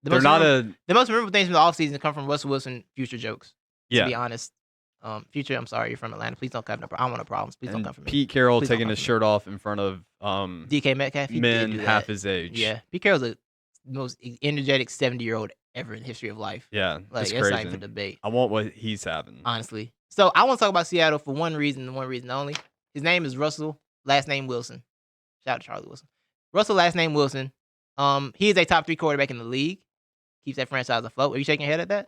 They're not The most memorable things from the offseason come from Russell Wilson future jokes. Yeah. To be honest. Future, I'm sorry, you're from Atlanta. Please don't come. I don't want no problems. Please don't And come for me. Pete Carroll Please don't taking come his for me. shirt off in front of DK Metcalf, he did men do half that. his age. Yeah, Pete Carroll's the most energetic 70-year-old ever in the history of life. Yeah, Like, it's it's not even crazy. for debate, I want what he's having. honestly. So I want to talk about Seattle for one reason and one reason only. His name is Russell, last name Wilson. Shout out to Charlie Wilson. Russell, last name Wilson. He is a top 3 quarterback in the league. Keeps that franchise afloat. Are you shaking your head at that?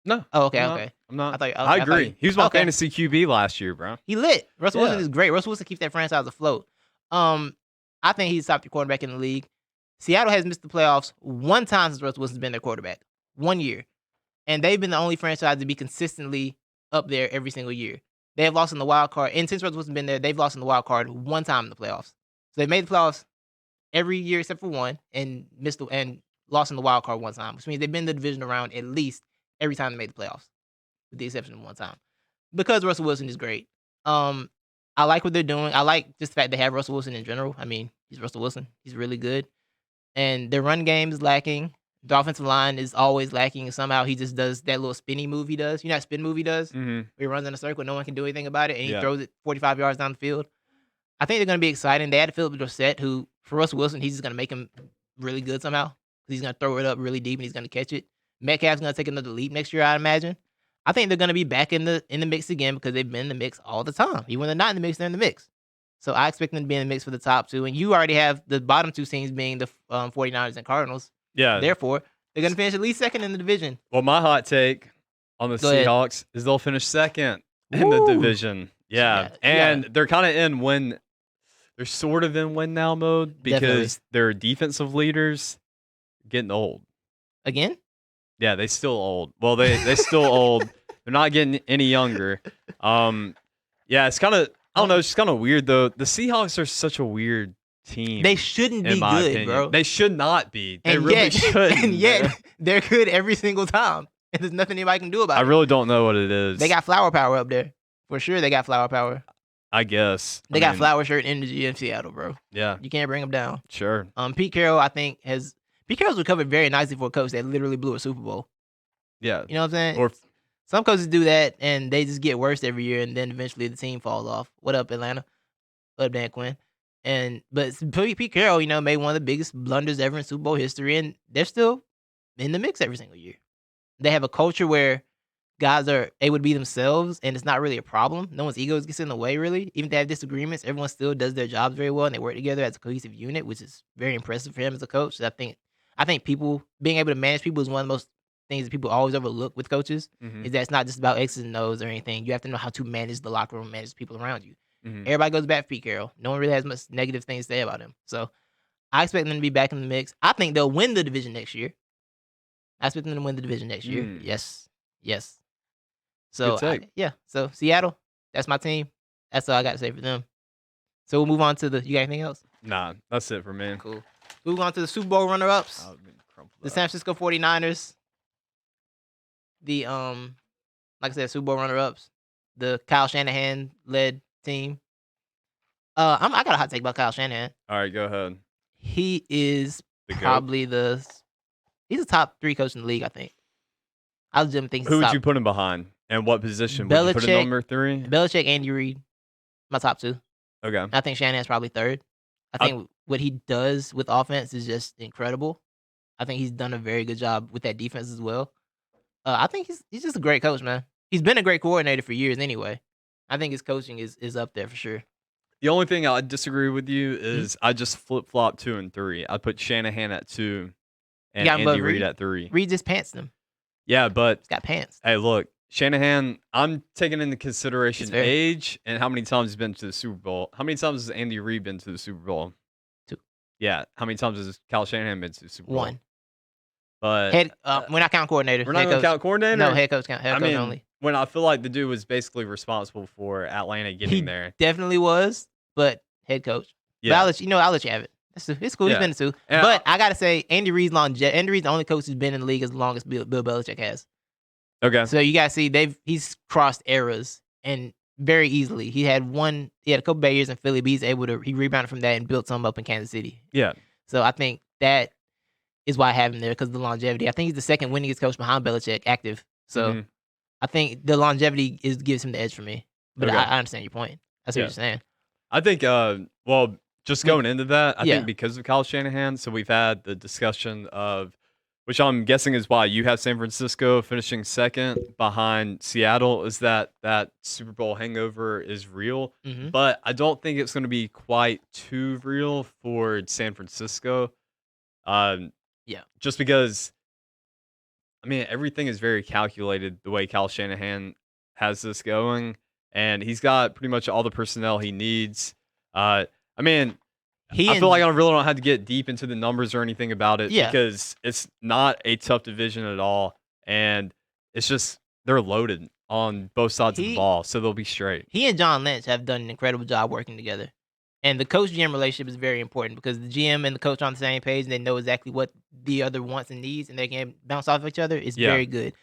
No. Oh, okay, I'm not. okay. I'm not. I thought you- I okay, I thought agree. you- He was my okay. fantasy QB last year, bro. He lit. Russell Wilson Yeah. is great. Russell Wilson keeps that franchise afloat. I think he's top 3 quarterback in the league. Seattle has missed the playoffs one time since Russell Wilson's been their quarterback. 1 year. And they've been the only franchise to be consistently up there every single year. They have lost in the wild card. And since Russell Wilson's been there, they've lost in the wild card one time in the playoffs. So they've made the playoffs every year except for one and lost in the wild card one time, which means they've been in the division around at least every time they made the playoffs, with the exception of one time. Because Russell Wilson is great. I like what they're doing. I like just the fact they have Russell Wilson in general. I mean, he's Russell Wilson. He's really good. And their run game is lacking. The offensive line is always lacking. And somehow he just does that little spinny move he does. You know that spin move he does? Mm-hmm. Where he runs in a circle, no one can do anything about it, and he Yeah. throws it 45 yards down the field. I think they're going to be exciting. They added Philip Dorsett, who, for Russell Wilson, he's just going to make him really good somehow. He's going to throw it up really deep, and he's going to catch it. Metcalf's going to take another leap next year, I imagine. I think they're going to be back in the mix again because they've been in the mix all the time. Even when they're not in the mix, they're in the mix. So I expect them to be in the mix for the top 2. And you already have the bottom 2 teams being the 49ers and Cardinals. Yeah. Therefore, they're going to finish at least second in the division. Well, my hot take on the Go ahead. Seahawks is they'll finish second in the Woo. division. Yeah. Yeah, And they're kind of in win. They're sort of in win now mode because Definitely. their defensive leaders getting old. Again? Yeah, they still old. Well, they still old. They're not getting any younger. Yeah, it's kind of, I don't know, it's just kind of weird though. The Seahawks are such a weird team. They shouldn't in be my good, opinion. bro. They should not be. They and really yet, should. And yet, they're good every single time. And there's nothing anybody can do about I it. really don't know what it is. They got flower power up there. For sure, they got flower power. I guess. They got flower shirt energy in Seattle, bro. Yeah, You can't bring them down. sure. Pete Carroll, I think, Pete Carroll's recovered very nicely for a coach that literally blew a Super Bowl. Yeah. You know what I'm saying? Or Some coaches do that, and they just get worse every year, and then eventually the team falls off. What up, Atlanta? What up, Dan Quinn? But Pete Carroll, made one of the biggest blunders ever in Super Bowl history, and they're still in the mix every single year. They have a culture where guys are able to be themselves, and it's not really a problem. No one's egos gets in the way, really. Even if they have disagreements, everyone still does their jobs very well, and they work together as a cohesive unit, which is very impressive for him as a coach. So I think people being able to manage people is one of the most things that people always overlook with coaches. Mhm. Is that it's not just about X's and O's or anything. You have to know how to manage the locker room, manage the people around you. Mhm. Everybody goes back to Pete Carroll. No one really has much negative things to say about him. So I expect them to be back in the mix. I think they'll win the division next year. I expect them to win the division next year. Mm. Yes. So Good take. So Seattle, that's my team. That's all I got to say for them. So we'll move on to you got anything else? Nah, that's it for me. Cool. Move on to the Super Bowl runner-ups. I'll crumple The that. San Francisco 49ers. The like I said, Super Bowl runner-ups. The Kyle Shanahan led team. I got a hot take about Kyle Shanahan. All right, go ahead. He is The GOAT? probably he's a top 3 coach in the league, I think. I legitimately think he's Who would top. you put him behind? And what position? Would you put him Belichick. number 3? Belichick, Andy Reid, my top 2. Okay. I think Shanahan's probably 3rd. I think what he does with offense is just incredible. I think he's done a very good job with that defense as well. I think he's just a great coach, man. He's been a great coordinator for years anyway. I think his coaching is up there for sure. The only thing I disagree with you Mm-hmm. is I just flip-flop 2 and 3. I put Shanahan at 2 and got him above Andy Reid Reid? at 3. Reid just pants them. Yeah, but He's got pants. hey, look, Shanahan, I'm taking into consideration It's fair. age and how many times he's been to the Super Bowl. How many times has Andy Reid been to the Super Bowl? 2. Yeah. How many times has Kyle Shanahan been to the Super Bowl? 1. But We're not counting coordinator. we're not Head going to coach. count coordinator. No, head coach count. Head I coach mean, only. when I feel like the dude was basically responsible for Atlanta getting He there. definitely was, but head coach. But Yeah. I'll let you have it. It's cool. Yeah. He's been the two. And But I gotta say, Andy Reid's the only coach who's been in the league as long as Bill Belichick has. Okay. So you gotta see he's crossed eras and very easily. He had a couple bad years in Philly, but he rebounded from that and built something up in Kansas City. Yeah. So I think that is why I have him there because of the longevity. I think he's the second winningest coach behind Belichick active. So Mhm. I think the longevity gives him the edge for me. But Okay. I understand your point. That's what Yeah. you're saying. I think, just going into that, I Yeah. think because of Kyle Shanahan, so we've had the discussion of, which I'm guessing is why you have San Francisco finishing second behind Seattle, is that Super Bowl hangover is real. Mhm. But I don't think it's going to be quite too real for San Francisco. Yeah. Just because, I mean, everything is very calculated the way Kyle Shanahan has this going, and he's got pretty much all the personnel he needs. I mean, I feel like I really don't have to get deep into the numbers or anything about it Yeah. because it's not a tough division at all, and it's just they're loaded on both sides of the ball, so they'll be straight. He and John Lynch have done an incredible job working together. And the coach-GM relationship is very important because the GM and the coach are on the same page and they know exactly what the other wants and needs and they can bounce off each other. It's very good.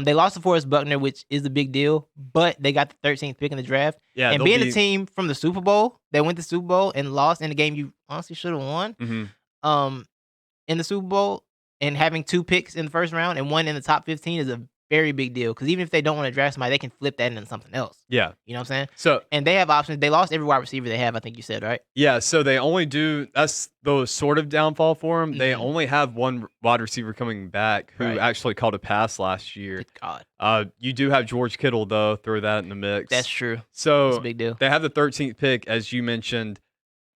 They lost to Forrest Buckner, which is a big deal, but they got the 13th pick in the draft. Yeah, and being a team from the Super Bowl that went to the Super Bowl and lost in a game you honestly should have won in the Super Bowl and having 2 picks in the first round and 1 in the top 15 is a very big deal because even if they don't want to draft somebody, they can flip that into something else. Yeah. You know what I'm saying? So, and they have options. They lost every wide receiver they have, I think you said, right? Yeah, so they only do, that's the sort of downfall for them. They only have one wide receiver coming back who actually caught a pass last year. Good God. You do have George Kittle, though. Throw that in the mix. That's true. So That's a big deal. They have the 13th pick, as you mentioned.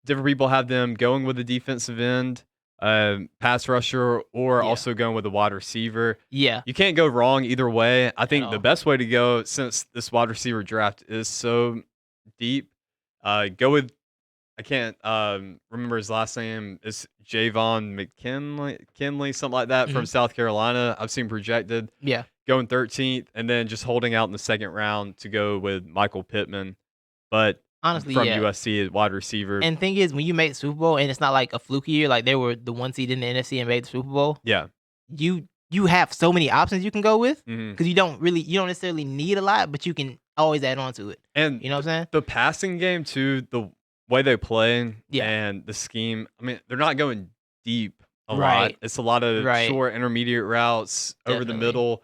Different people have them going with the defensive end, pass rusher, or also going with a wide receiver. Yeah. You can't go wrong either way. I think all. the best way to go, since this wide receiver draft is so deep, go with, I can't remember his last name. It's Javon McKinley, something like that, from South Carolina. I've seen projected. Yeah. Going 13th, and then just holding out in the second round to go with Michael Pittman. But honestly, from USC as wide receiver. And the thing is, when you make the Super Bowl, and it's not like a fluky year, like they were the 1 seed in the NFC and made the Super Bowl. Yeah. You have so many options you can go with because you don't necessarily need a lot, but you can always add on to it. And you know what I'm saying? The passing game too, the way they play and the scheme. I mean, they're not going deep a lot. It's a lot of short intermediate routes over the middle.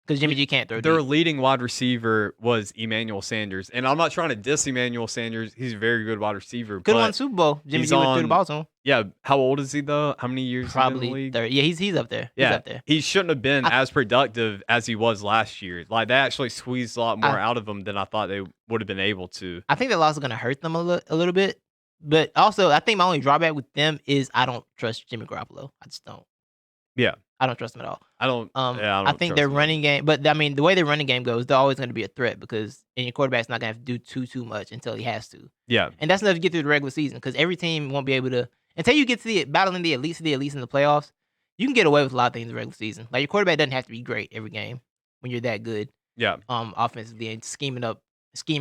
Because Jimmy G can't throw Their deep. leading wide receiver was Emmanuel Sanders. And I'm not trying to diss Emmanuel Sanders. He's a very good wide receiver. Good one Super Bowl. Jimmy G threw the ball to him. Yeah. How old is he, though? How many years Probably in the league? 30. Yeah, he's up there. Yeah. He's up there. He shouldn't have been as productive as he was last year. Like, they actually squeezed a lot more out of him than I thought they would have been able to. I think that loss is going to hurt them a little bit. But also, I think my only drawback with them is I don't trust Jimmy Garoppolo. I just don't. Yeah. I don't trust him at all. I don't. I think their running game, but I mean, the way their running game goes, they're always going to be a threat because your quarterback's not going to have to do too much until he has to. Yeah. And that's enough to get through the regular season because every team won't be able to, until you get to the battling the elites in the playoffs, you can get away with a lot of things in the regular season. Like your quarterback doesn't have to be great every game when you're that good. Yeah. Offensively and scheming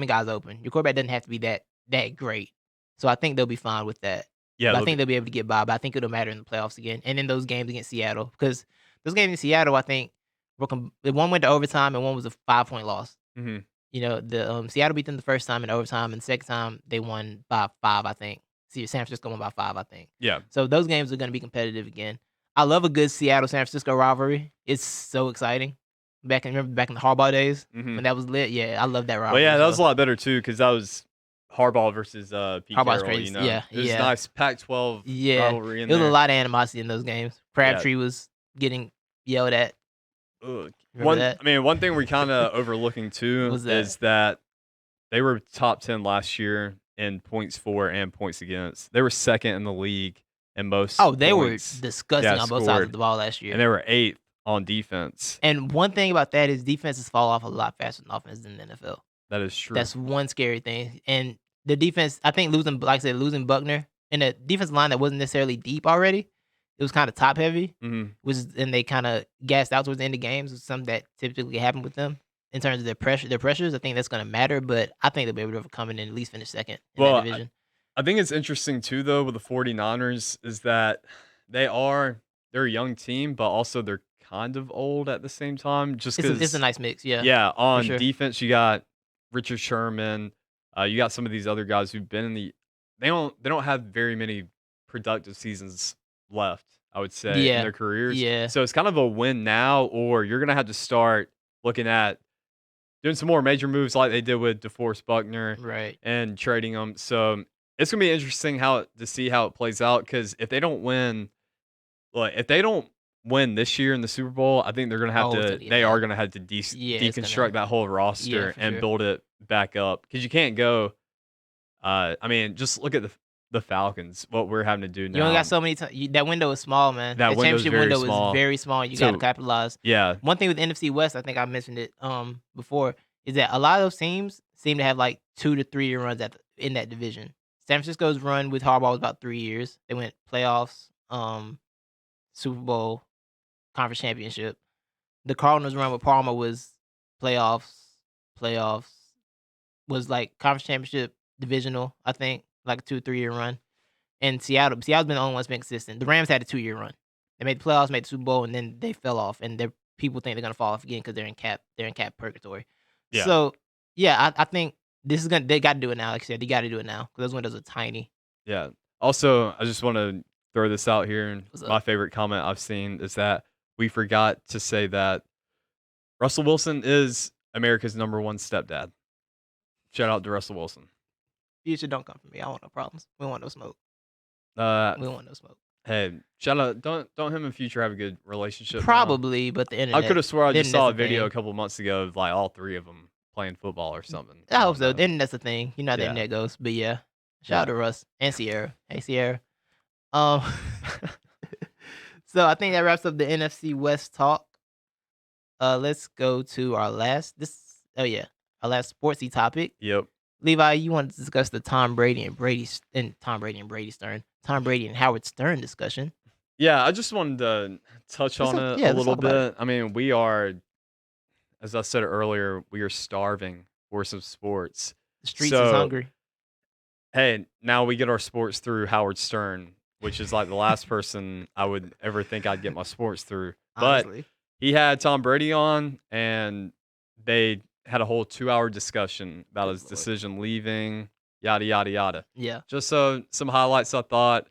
guys open. Your quarterback doesn't have to be that great. So I think they'll be fine with that. Yeah. I think they'll be able to get by, but I think it'll matter in the playoffs again. And in those games against Seattle, because those games in Seattle, I think, one went to overtime and one was a 5-point loss. Mm-hmm. You know, the Seattle beat them the first time in overtime, and the second time they won by 5, I think. See, San Francisco won by 5, I think. Yeah. So those games are going to be competitive again. I love a good Seattle-San Francisco rivalry. It's so exciting. Remember back in the Harbaugh days when that was lit? Yeah, I love that rivalry. Well, yeah, that was a lot better, too, because that was Harbaugh versus Pete Harbaugh's Carroll, crazy. you know? Yeah, it was nice Pac-12 rivalry in there was there. a lot of animosity in those games. Crabtree was getting yelled at. One thing we're kind of overlooking too is that they were top 10 last year in points for and points against. They were second in the league in most. They were points. disgusting on both sides of the ball last year, and they were 8th on defense. And one thing about that is defenses fall off a lot faster than offense in the NFL. That is true. That's one scary thing. And the defense, I think losing Buckner and the defensive line that wasn't necessarily deep already it was kind of top heavy, Mhm. and they kind of gassed out towards the end of games. It's something that typically happened with them in terms of their pressures. I think that's going to matter, but I think they'll be able to overcome it and at least finish second in that Well, division. I think it's interesting too, though, with the 49ers is that they're a young team, but also they're kind of old at the same time. Just It's a because, nice mix, yeah, yeah, for on sure. defense you got Richard Sherman, you got some of these other guys who've been in the. They don't have very many productive seasons left, I would say, in Yeah, their careers. yeah, So it's kind of a win now, or you're gonna have to start looking at doing some more major moves like they did with DeForest Buckner right. and trading them. So it's gonna be interesting to see how it plays out because if they don't win this year in the Super Bowl, I think Oh, it's gonna get they are bad. gonna have to Yeah, it's deconstruct gonna. that whole Yeah, roster for and sure. build it back up because you can't go. I mean, just look at the Falcons. What we're having to do You only now. got so many times. That window is small, man. That The window's championship very window is small. very small. You got to So capitalize. yeah, One thing with NFC West, I think I mentioned it before, is that a lot of those teams seem to have like 2 to 3 year runs in that division. San Francisco's run with Harbaugh was about 3 years. They went playoffs, Super Bowl, conference championship. The Cardinals run with Palmer was playoffs, playoffs, was like conference championship, divisional, I think, like a 2 3 year run. And Seattle's been the only one's been consistent. The Rams had a 2 year run. They made the playoffs, made the Super Bowl, and then they fell off. And people think they're gonna fall off again because they're in cap purgatory. yeah. So yeah, I think they got to do it now. Like I said, they got to do it now because those windows are tiny. Yeah. Also, I just want to throw this out here. And What's my up? favorite comment I've seen is that we forgot to say that Russell Wilson is America's #1 stepdad. Shout out to Russell Wilson. Future, don't come for me. I want no problems. We don't want no smoke. Uh, We don't want no smoke. hey, shout out. Don't him and Future have a good relationship? Now? Probably, but the I internet. could have swore I the just saw a internet's video a thing. couple months ago of like all three of them playing football or something. I hope don't so. know. The internet's a thing. You know how the Yeah. internet goes. But yeah, shout Yeah. out to Russ and Sierra. Hey Sierra. Um. So I think that wraps up the NFC West talk. Let's go to our last our last sportsy topic. Yep. Levi, you want to discuss the Tom Brady and Brady Stern, Tom Brady and Howard Stern discussion. Yeah, I just wanted to touch on it a let's little talk about it. bit. I mean, we are, as I said earlier, we are starving for some sports. The streets is So, hungry. hey, now we get our sports through Howard Stern, which is like the last person I would ever think I'd get my sports through. But Honestly, he had Tom Brady on, and they had a whole 2-hour discussion about Good his Lord. decision leaving, yada, yada, yada. yeah. Just some highlights I thought.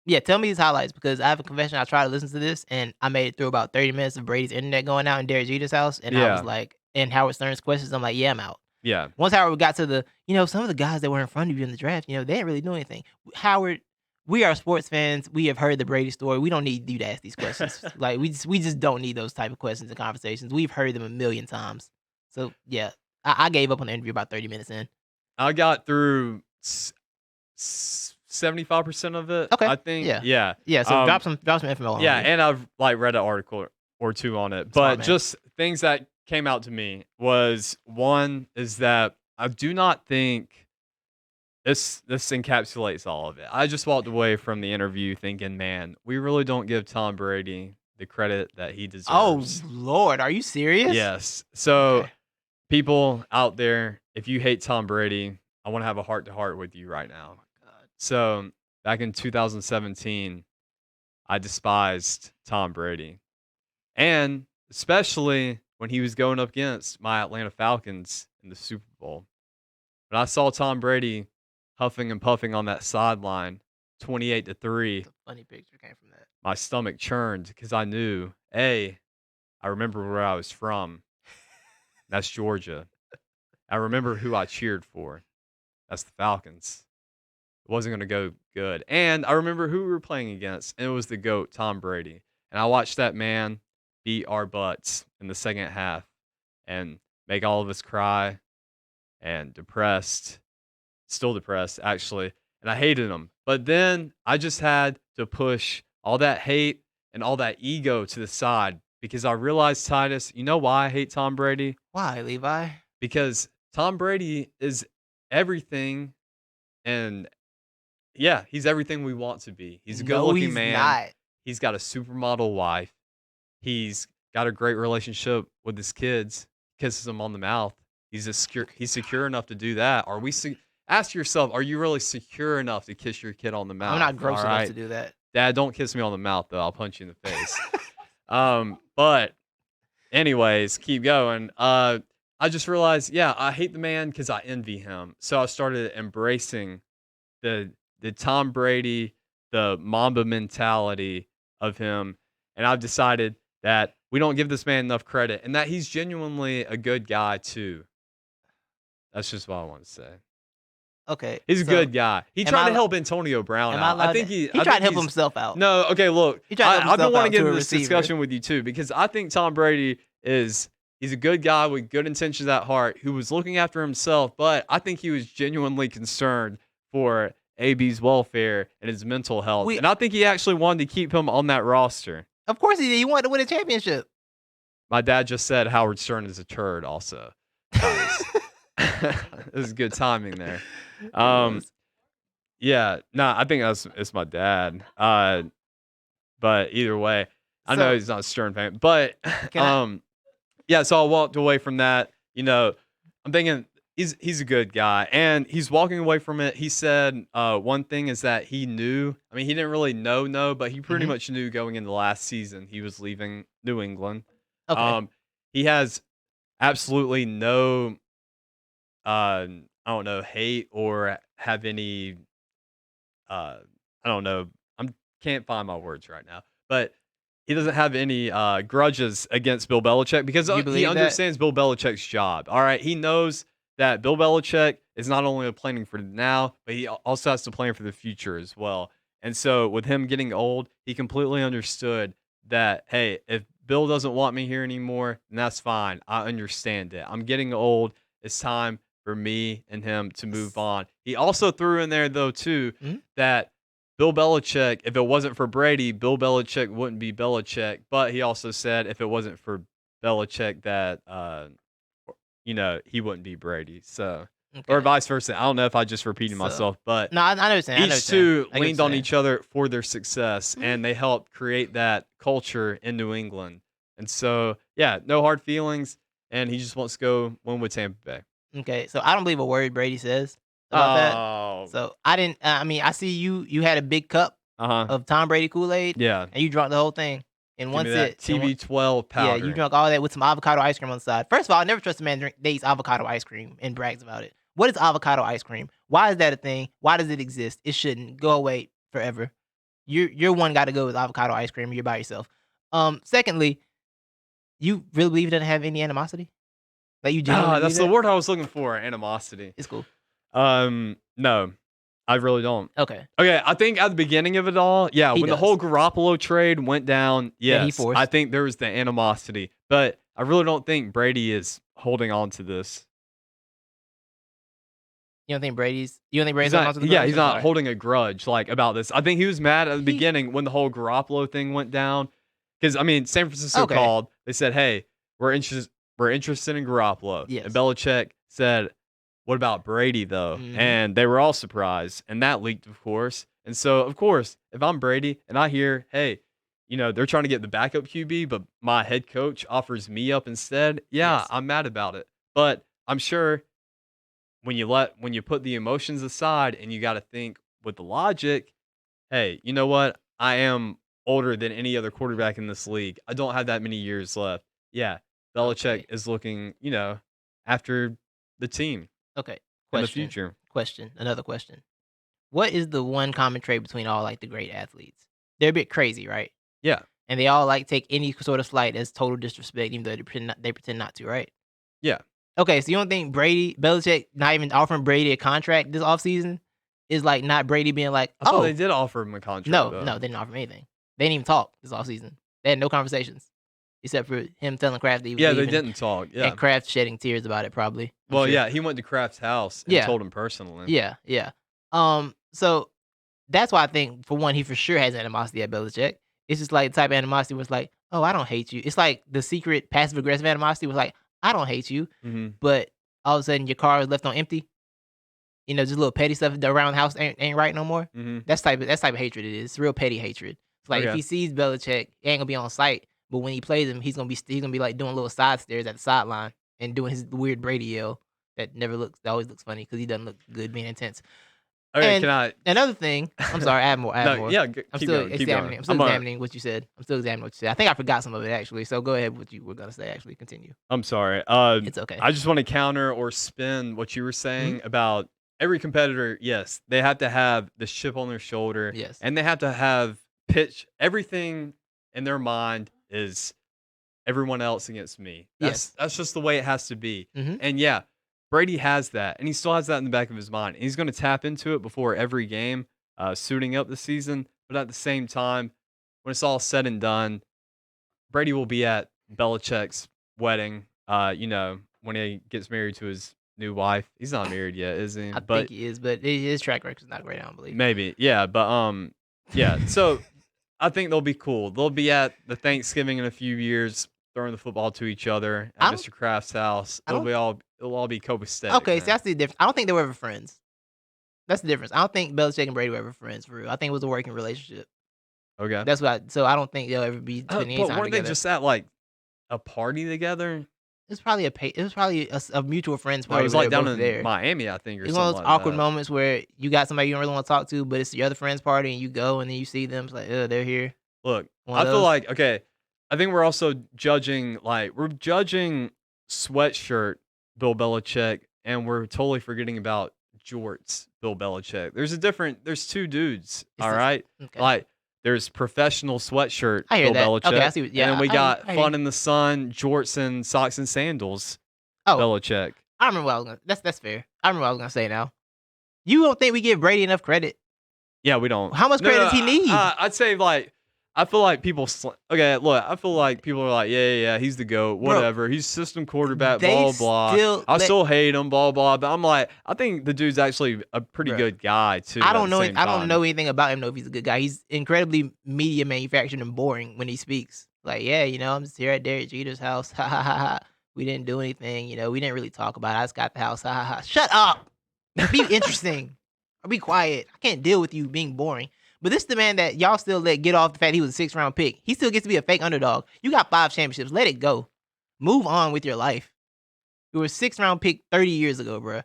Yeah, tell me these highlights because I have a confession. I tried to listen to this and I made it through about 30 minutes of Brady's internet going out in Derek Jeter's house. And I was Yeah. like, and Howard Stern's questions, I'm like, yeah, I'm out. Yeah. Once Howard got to some of the guys that were in front of you in the draft, they didn't really do anything. Howard, we are sports fans. We have heard the Brady story. We don't need you to ask these questions. Like we just don't need those type of questions and conversations. We've heard them a million times. So yeah, I gave up on the interview about 30 minutes in. I got through 75% of it. Okay. I think. Yeah. Yeah. Yeah. So drop some info on Yeah, it. and I've like read an article or two on it. Smart But man. just things that came out to me was one is that I do not think this encapsulates all of it. I just walked away from the interview thinking, man, we really don't give Tom Brady the credit that he Oh deserves. Lord, are you serious? Yes. So Okay. people out there, if you hate Tom Brady, I want to have a heart to heart with you right now. God. So back in 2017, I despised Tom Brady. And especially when he was going up against my Atlanta Falcons in the Super Bowl. When I saw Tom Brady huffing and puffing on that sideline, 28-3, A funny picture came from that. my stomach churned because I knew, I remember where I was from. That's Georgia. I remember who I cheered for. That's the Falcons. It wasn't going to go good. And I remember who we were playing against, and it was the GOAT, Tom Brady. And I watched that man beat our butts in the second half and make all of us cry and still depressed, actually. And I hated him. But then I just had to push all that hate and all that ego to the side because I realized, Titus, you know why I hate Tom Brady? Why, Levi? Because Tom Brady is everything, and yeah, he's everything we want to be. He's a good-looking man. Not. He's got a supermodel wife. He's got a great relationship with his kids. Kisses them on the mouth. He's secure enough to do that. Ask yourself, are you really secure enough to kiss your kid on the mouth? I'm not gross All enough right? to do that. Dad, don't kiss me on the mouth though. I'll punch you in the face. But anyways, keep going. I just realized, yeah, I hate the man because I envy him. So I started embracing the Tom Brady, the Mamba mentality of him, and I've decided that we don't give this man enough credit, and that he's genuinely a good guy too. That's just what I want to say. Okay. He's a so good guy. He am tried I to al- help Antonio Brown Am I out. allowed I think to- he tried to help himself out. No, okay, look. He tried to help I've been himself wanting to out get to a into this receiver. discussion with you too because I think Tom Brady he's a good guy with good intentions at heart who was looking after himself, but I think he was genuinely concerned for AB's welfare and his mental health. And I think he actually wanted to keep him on that roster. Of course he did. He wanted to win a championship. My dad just said Howard Stern is a turd also. This is good timing there. Yeah, I think it's my dad. But either way, I know he's not a Stern fan. But yeah, so I walked away from that. I'm thinking he's a good guy, and he's walking away from it. He said one thing is that he knew. I mean, he didn't really know, but he pretty much knew going into last season he was leaving New England. Okay. He has absolutely no, I don't know, hate or have any. I don't know. Can't find my words right now, but he doesn't have any grudges against Bill Belichick because You he believe that? understands Bill Belichick's job. All right, he knows that Bill Belichick is not only planning for now, but he also has to plan for the future as well. And so, with him getting old, he completely understood that, hey, if Bill doesn't want me here anymore, then that's fine. I understand it. I'm getting old. It's time for me and him to move on. He also threw in there, though, too, that Bill Belichick, if it wasn't for Brady, Bill Belichick wouldn't be Belichick. But he also said if it wasn't for Belichick, that he wouldn't be Brady. So, or vice versa. I don't know if I just repeated myself, but No, I understand. each two leaned on each other for their success, and they helped create that culture in New England. And so, yeah, no hard feelings, and he just wants to go win with Tampa Bay. Okay, so I don't believe a word Brady says about that. So I didn't. I mean, I see you had a big cup of Tom Brady Kool-Aid. Yeah, and you drank the whole thing in one sit. TB12 powder. Yeah, you drank all that with some avocado ice cream on the side. First of all, I never trust a man that eats avocado ice cream and brags about it. What is avocado ice cream? Why is that a thing? Why does it exist? It shouldn't go away forever. You're one got to go with avocado ice cream. You're by yourself. Secondly, you really believe it doesn't have any animosity? Like you genuinely that's believe the word I was looking for. Animosity. It's cool. No, I really don't. Okay. I think at the beginning of it all, when the whole Garoppolo trade went down, yes, I think there was the animosity, but I really don't think Brady is holding on to this. You don't think Brady's holding on to the Yeah, grudge? he's not holding a grudge about this. I think he was mad at the beginning when the whole Garoppolo thing went down, because I mean, San Francisco called. They said, "Hey, we're interested in Garoppolo." Yes. And Belichick said, "What about Brady, though?" And they were all surprised. And that leaked, of course. And so, of course, if I'm Brady and I hear, hey, they're trying to get the backup QB, but my head coach offers me up instead, I'm mad about it. But I'm sure when you put the emotions aside and you got to think with the logic, hey, you know what? I am older than any other quarterback in this league. I don't have that many years left. Yeah, Belichick is looking, after the team. Okay. In the future. Another question. What is the one common trait between all like the great athletes? They're a bit crazy, right? Yeah. And they all like take any sort of slight as total disrespect, even though they pretend not to, right? Yeah. Okay, so you don't think Belichick not even offering Brady a contract this offseason is like not Brady being like, I thought they did offer him a contract. No, though. they didn't offer him anything. They didn't even talk this offseason. They had no conversations. Except for him telling Kraft that he was they leaving, didn't talk. Yeah. And Kraft shedding tears about it, probably. Well, he went to Kraft's house and told him personally. Yeah. So that's why I think, for one, he for sure has animosity at Belichick. It's just like the type of animosity was like, oh, I don't hate you. It's like the secret passive-aggressive animosity was like, I don't hate you. But all of a sudden, your car is left on empty. Just little petty stuff around the house ain't right no more. That's type of hatred it is. It's real petty hatred. It's Like if Okay. he sees Belichick, he ain't gonna be on site. But when he plays him, he's gonna be like doing little side stares at the sideline and doing his weird Brady yell that always looks funny because he doesn't look good being intense. Okay, And can I? another thing, I'm sorry, add more. No, yeah, keep going. Keep going. I'm still examining what you said. I'm still examining what you said. I think I forgot some of it actually. So go ahead with what you were gonna say. Actually, continue. I'm sorry. It's okay. I just want to counter or spin what you were saying about every competitor. Yes, they have to have the chip on their shoulder. Yes. And they have to have everything in their mind is everyone else against me. That's just the way it has to be. Mhm. And yeah, Brady has that, and he still has that in the back of his mind. And he's going to tap into it before every game, suiting up the season. But at the same time, when it's all said and done, Brady will be at Belichick's wedding. When he gets married to his new wife. He's not married yet, is he? I think he is, but his track record is not great. I don't believe. Maybe, yeah, but yeah. So I think they'll be cool. They'll be at the Thanksgiving in a few years, throwing the football to each other at Mr. Kraft's house. It'll all be copacetic. Okay, man. so that's the difference. I don't think they were ever friends. That's the difference. I don't think Belichick and Brady were ever friends for real. I think it was a working relationship. Okay. That's what. So I don't think they'll ever be spending any But time weren't together. they just at like a party together? It was probably a mutual friends No, party. it was where like they were down both in there. Miami, I think, or It's something one of those like awkward that. moments where you got somebody you don't really want to talk to, but it's your other friend's party, and you go, and then you see them. It's like, they're here. Look, One I of feel those. like I think we're also judging sweatshirt Bill Belichick, and we're totally forgetting about jorts Bill Belichick. There's two dudes, all right? Okay. Like there's professional sweatshirt I hear Bill that. Belichick, Okay, I see what- yeah, and then we I- got I hear fun you. in the sun jorts and socks and sandals Oh, Belichick. I remember what I was gonna. That's fair. I remember what I was gonna say now. You don't think we give Brady enough credit? Yeah, we don't. How much credit does he need? I'd say I feel like people. I feel like people are like, yeah, he's the GOAT, whatever. He's system quarterback, they blah blah. still I let- still hate him, blah blah. But I'm like, I think the dude's actually a pretty Bruh. good guy too. I at don't the know. same I don't time. know anything about him. Though if he's a good guy, he's incredibly media manufactured and boring when he speaks. Like, yeah, I'm just here at Derek Jeter's house. Ha ha ha ha. We didn't do anything. We didn't really talk about it. I just got the house. Ha ha ha. Shut up. Be interesting. Or be quiet. I can't deal with you being boring. But this is the man that y'all still let get off the fact he was a 6th round pick. He still gets to be a fake underdog. You got 5 championships. Let it go. Move on with your life. You were a 6th round pick 30 years ago, bruh.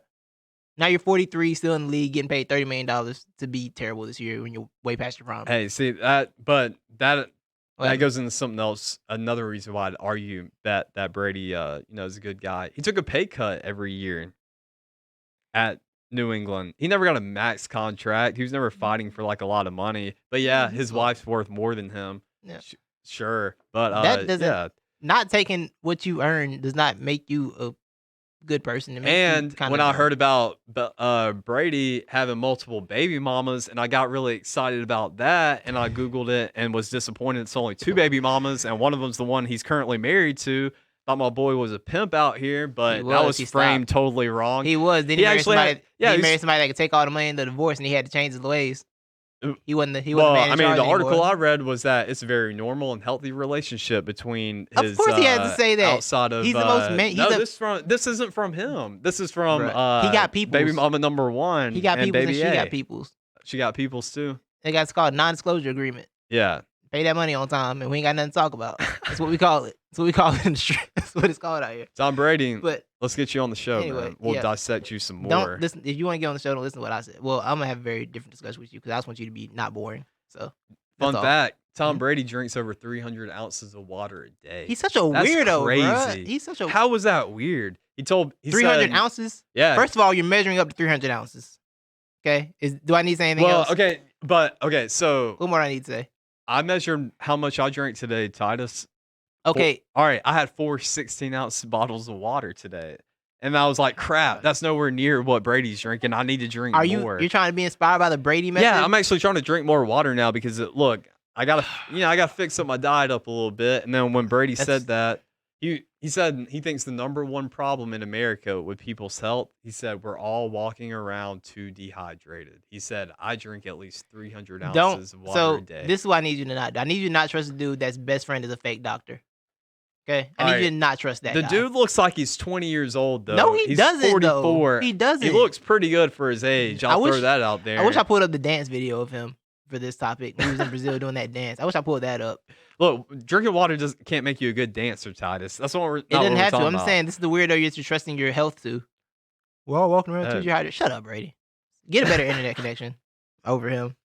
Now you're 43, still in the league, getting paid $30 million to be terrible this year when you're way past your prime. Hey, see that, but that What? goes into something else. Another reason why I'd argue that Brady, is a good guy. He took a pay cut every year at New England. He never got a max contract. He was never fighting for like a lot of money. But yeah, his wife's worth more than him. Yeah. Sure, but That doesn't- yeah. Not taking what you earn does not make you a good person. It makes you And kinda when I dumb. heard about Brady having multiple baby mamas, and I got really excited about that, and I Googled it and was disappointed it's only 2 baby mamas, and one of them's the one he's currently married to. Thought my boy was a pimp out here, but that was He framed stopped. totally wrong. He was. Then He he married actually somebody. had- yeah, he he's- married somebody that could take all the money in the divorce, and he had to change his ways. He wasn't the Well, man in I mean, charge the article anymore. I read was that it's a very normal and healthy relationship between Of his. course he had to say that. Outside of He's the most man- he's no, a- this isn't from him. This is from Bruh, he got peoples. baby mama number 1. He got and peoples and baby she A. got peoples. She got peoples too. It's called non-disclosure agreement. Yeah. Pay that money on time, and we ain't got nothing to talk about. That's what we call it. That's what we call it in the street. That's what it's called out here. Tom Brady, But let's get you on the show, anyway, man. We'll yeah. dissect you some more. don't listen. If you want to get on the show, don't listen to what I said. Well, I'm gonna have a very different discussion with you because I just want you to be not boring. So, Fun that's all. fact: Tom Mhm. Brady drinks over 300 ounces of water a day. He's such a That's weirdo, crazy. bruh. He's such a How was that weird? He 300 said, ounces. Yeah. First of all, you're measuring up to 300 ounces. Okay. Do I need to say anything well, else? okay, so What more do I need to say? I measured how much I drank today, Titus. Okay. All right, I had 4 16-ounce bottles of water today. And I was like, crap, that's nowhere near what Brady's drinking. I need to drink Are you? more. You're trying to be inspired by the Brady method? Yeah, I'm actually trying to drink more water now because look, I gotta fix up my diet up a little bit. And then when Brady said that, he said he thinks the number one problem in America with people's health, he said we're all walking around too dehydrated. He said I drink at least 300 ounces of water a day. This is what I need you to not do. I need you to not trust a dude that's best friend is a fake doctor. Okay? I need Alright. you to not trust that The guy. dude looks like he's 20 years old though. No, he he's doesn't, 44. though. He doesn't. He looks pretty good for his age. I'll I wish- throw that out there. I wish I pulled up the dance video of him. for this topic. He was in Brazil doing that dance. I wish I pulled that up. Look, drinking water can't make you a good dancer, Titus. That's what we're. It doesn't have to. I'm about. saying this is the weirdo you're trusting your health to. We're all walking around Uh, Tuesday hydrated. Shut up, Brady. Get a better internet connection over him.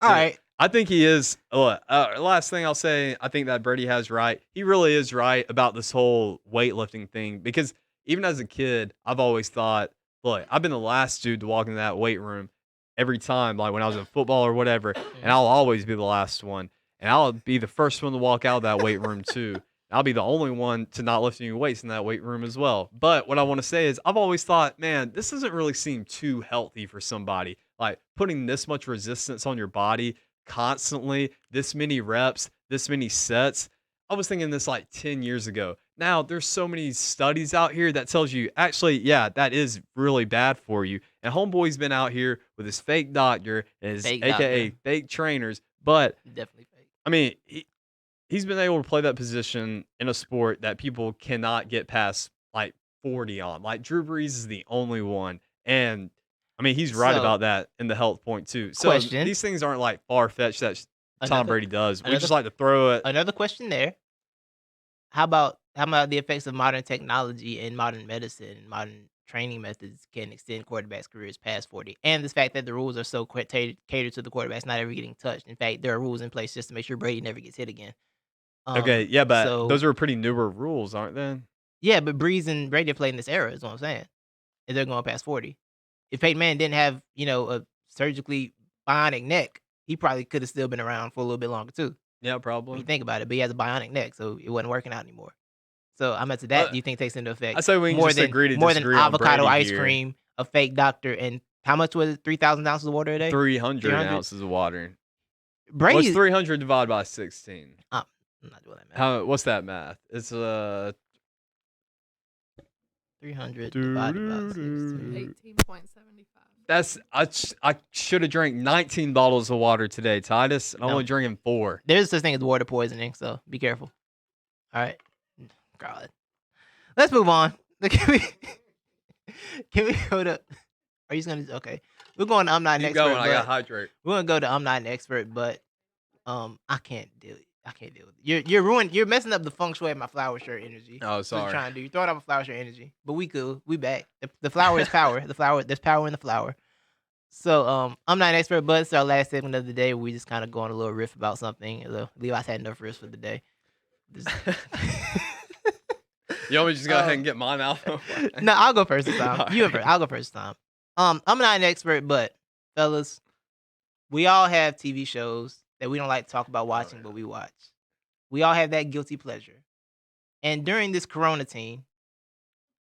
All Yeah. right. I think he is. Last thing I'll say, I think that Brady has right. He really is right about this whole weightlifting thing because even as a kid, I've always thought, look, I've been the last dude to walk into that weight room every time, like when I was in football or whatever, and I'll always be the last one. And I'll be the first one to walk out of that weight room too. I'll be the only one to not lift any weights in that weight room as well. But what I want to say is I've always thought, man, this doesn't really seem too healthy for somebody. Like putting this much resistance on your body constantly, this many reps, this many sets. I was thinking this like 10 years ago. Now there's so many studies out here that tells you actually, yeah, that is really bad for you. And homeboy's been out here with his fake doctor and his AKA fake trainers. But Definitely fake. I mean, he's been able to play that position in a sport that people cannot get past like 40 on. Like Drew Brees is the only one. And I mean, he's right So- about that in the health point too. So Question. these things aren't like far-fetched that Tom Another- Brady does. We another- just like to throw it. Another question there. How about the effects of modern technology and modern medicine and modern training methods can extend quarterbacks' careers past 40? And the fact that the rules are so catered to the quarterbacks not ever getting touched. In fact, there are rules in place just to make sure Brady never gets hit again. Okay, yeah, but so- those are pretty newer rules, aren't they? Yeah, but Breeze and Brady are playing this era, is what I'm saying. And they're going past 40. If Peyton Manning didn't have, a surgically bionic neck, he probably could have still been around for a little bit longer too. Yeah, When probably. you think about it, but he has a bionic neck, so it wasn't working out anymore. So I'm into that. Uh, Do you think takes into effect I say we can more just than agree to more than disagree on avocado Brady ice here. cream, a fake doctor, and how much was it? 3,000 ounces of water a day. 300 300? ounces of water. Brady. What's 300 divided by 16? I'm not doing that math. What's that math? It's 300 divided by 16. 18.75. that's I should have drank 19 bottles of water today, Titus. And I'm No. only drinking 4. There's such thing as water poisoning, so be careful. All right, God. Let's move on. Can we go to? Are you just gonna? Okay, we're going. To I'm not an Keep expert. going. I got but- hydrate. We're gonna go to I'm not an expert, but I can't do it. I can't deal with it. You're messing up the feng shui of my flower shirt energy. Oh, That's what you're sorry. trying to do. You're throwing off a flower shirt energy. But we cool. We back. The flower is power. The flower, there's power in the flower. So I'm not an expert, but it's our last segment of the day. We just kind of go on a little riff about something. Levi's had enough riffs for the day. This- You want me to just go ahead and get mine out? No, I'll go first this time. All You right. first. I'll go first this time. I'm not an expert, but fellas, we all have TV shows that we don't like to talk about watching, but we watch. We all have that guilty pleasure. And during this Corona team,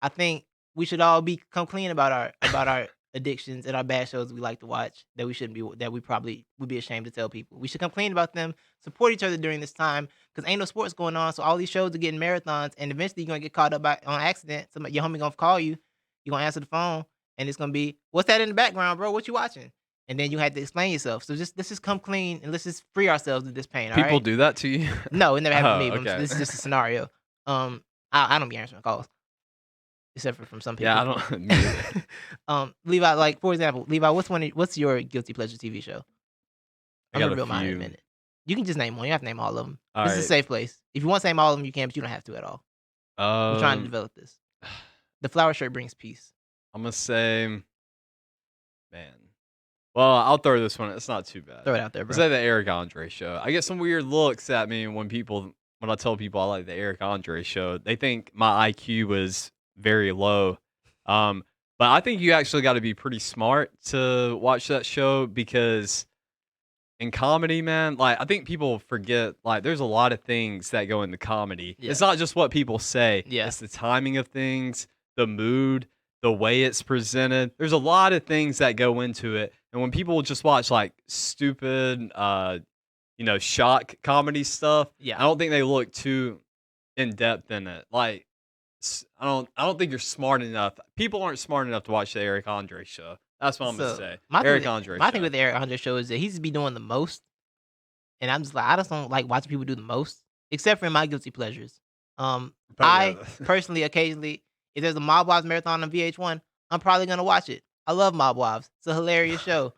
I think we should all come clean about our addictions and our bad shows we like to watch that we shouldn't be, that we probably would be ashamed to tell people. We should come clean about them, support each other during this time, because ain't no sports going on. So all these shows are getting marathons, and eventually you're gonna get caught up on accident. Somebody, your homie gonna call you, you're gonna answer the phone, and it's gonna be, what's that in the background, bro? What you watching? And then you had to explain yourself. So let's just come clean and let's just free ourselves of this pain. All People right? do that to you? No, it never happened to me. Oh, But okay. this is just a scenario. I don't be answering calls, except for from some people. Yeah, I don't. me either. Levi, like for example, Levi, what's your guilty pleasure TV show? I I'm got gonna a reveal mine in a few. minute. You can just name one. You don't have to name all of them. All This is a right. safe place. If you want to name all of them, you can, but you don't have to at all. We're trying to develop this. The flower shirt brings peace. I'm gonna say, man. Well, I'll throw this one. It's not too bad. Throw it out there, Let's bro. say the Eric Andre show. I get some weird looks at me when I tell people I like the Eric Andre show. They think my IQ was very low. But I think you actually got to be pretty smart to watch that show because in comedy, man, like I think people forget like there's a lot of things that go into comedy. Yeah. It's not just what people say. Yeah. It's the timing of things, the mood, the way it's presented. There's a lot of things that go into it. And when people just watch like stupid shock comedy stuff, Yeah. I don't think they look too in depth in it. Like I don't think you're smart enough. People aren't smart enough to watch the Eric Andre show. That's what I'm gonna say. Eric Andre My show. thing with the Eric Andre show is that he just be doing the most, and I'm just like, I just don't like watching people do the most, except for in my guilty pleasures. I personally, occasionally, if there's a Mob Wives marathon on VH1, I'm probably gonna watch it. I love Mob Wives. It's a hilarious show.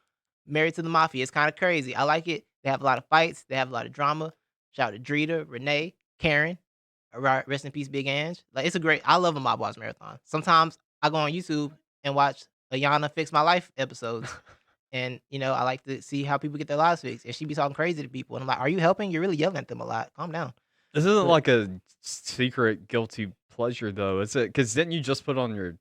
Married to the Mafia. It's kind of crazy. I like it. They have a lot of fights. They have a lot of drama. Shout out to Drita, Renee, Karen. Rest in peace, Big Ange. Like it's a great. I love a Mob Boss marathon. Sometimes I go on YouTube and watch Ayana Fix My Life episodes, and I like to see how people get their lives fixed. And she be talking crazy to people, and I'm like, "Are you helping? You're really yelling at them a lot. Calm down." This isn't But- like a secret guilty pleasure, though, is it? Because didn't you just put on your?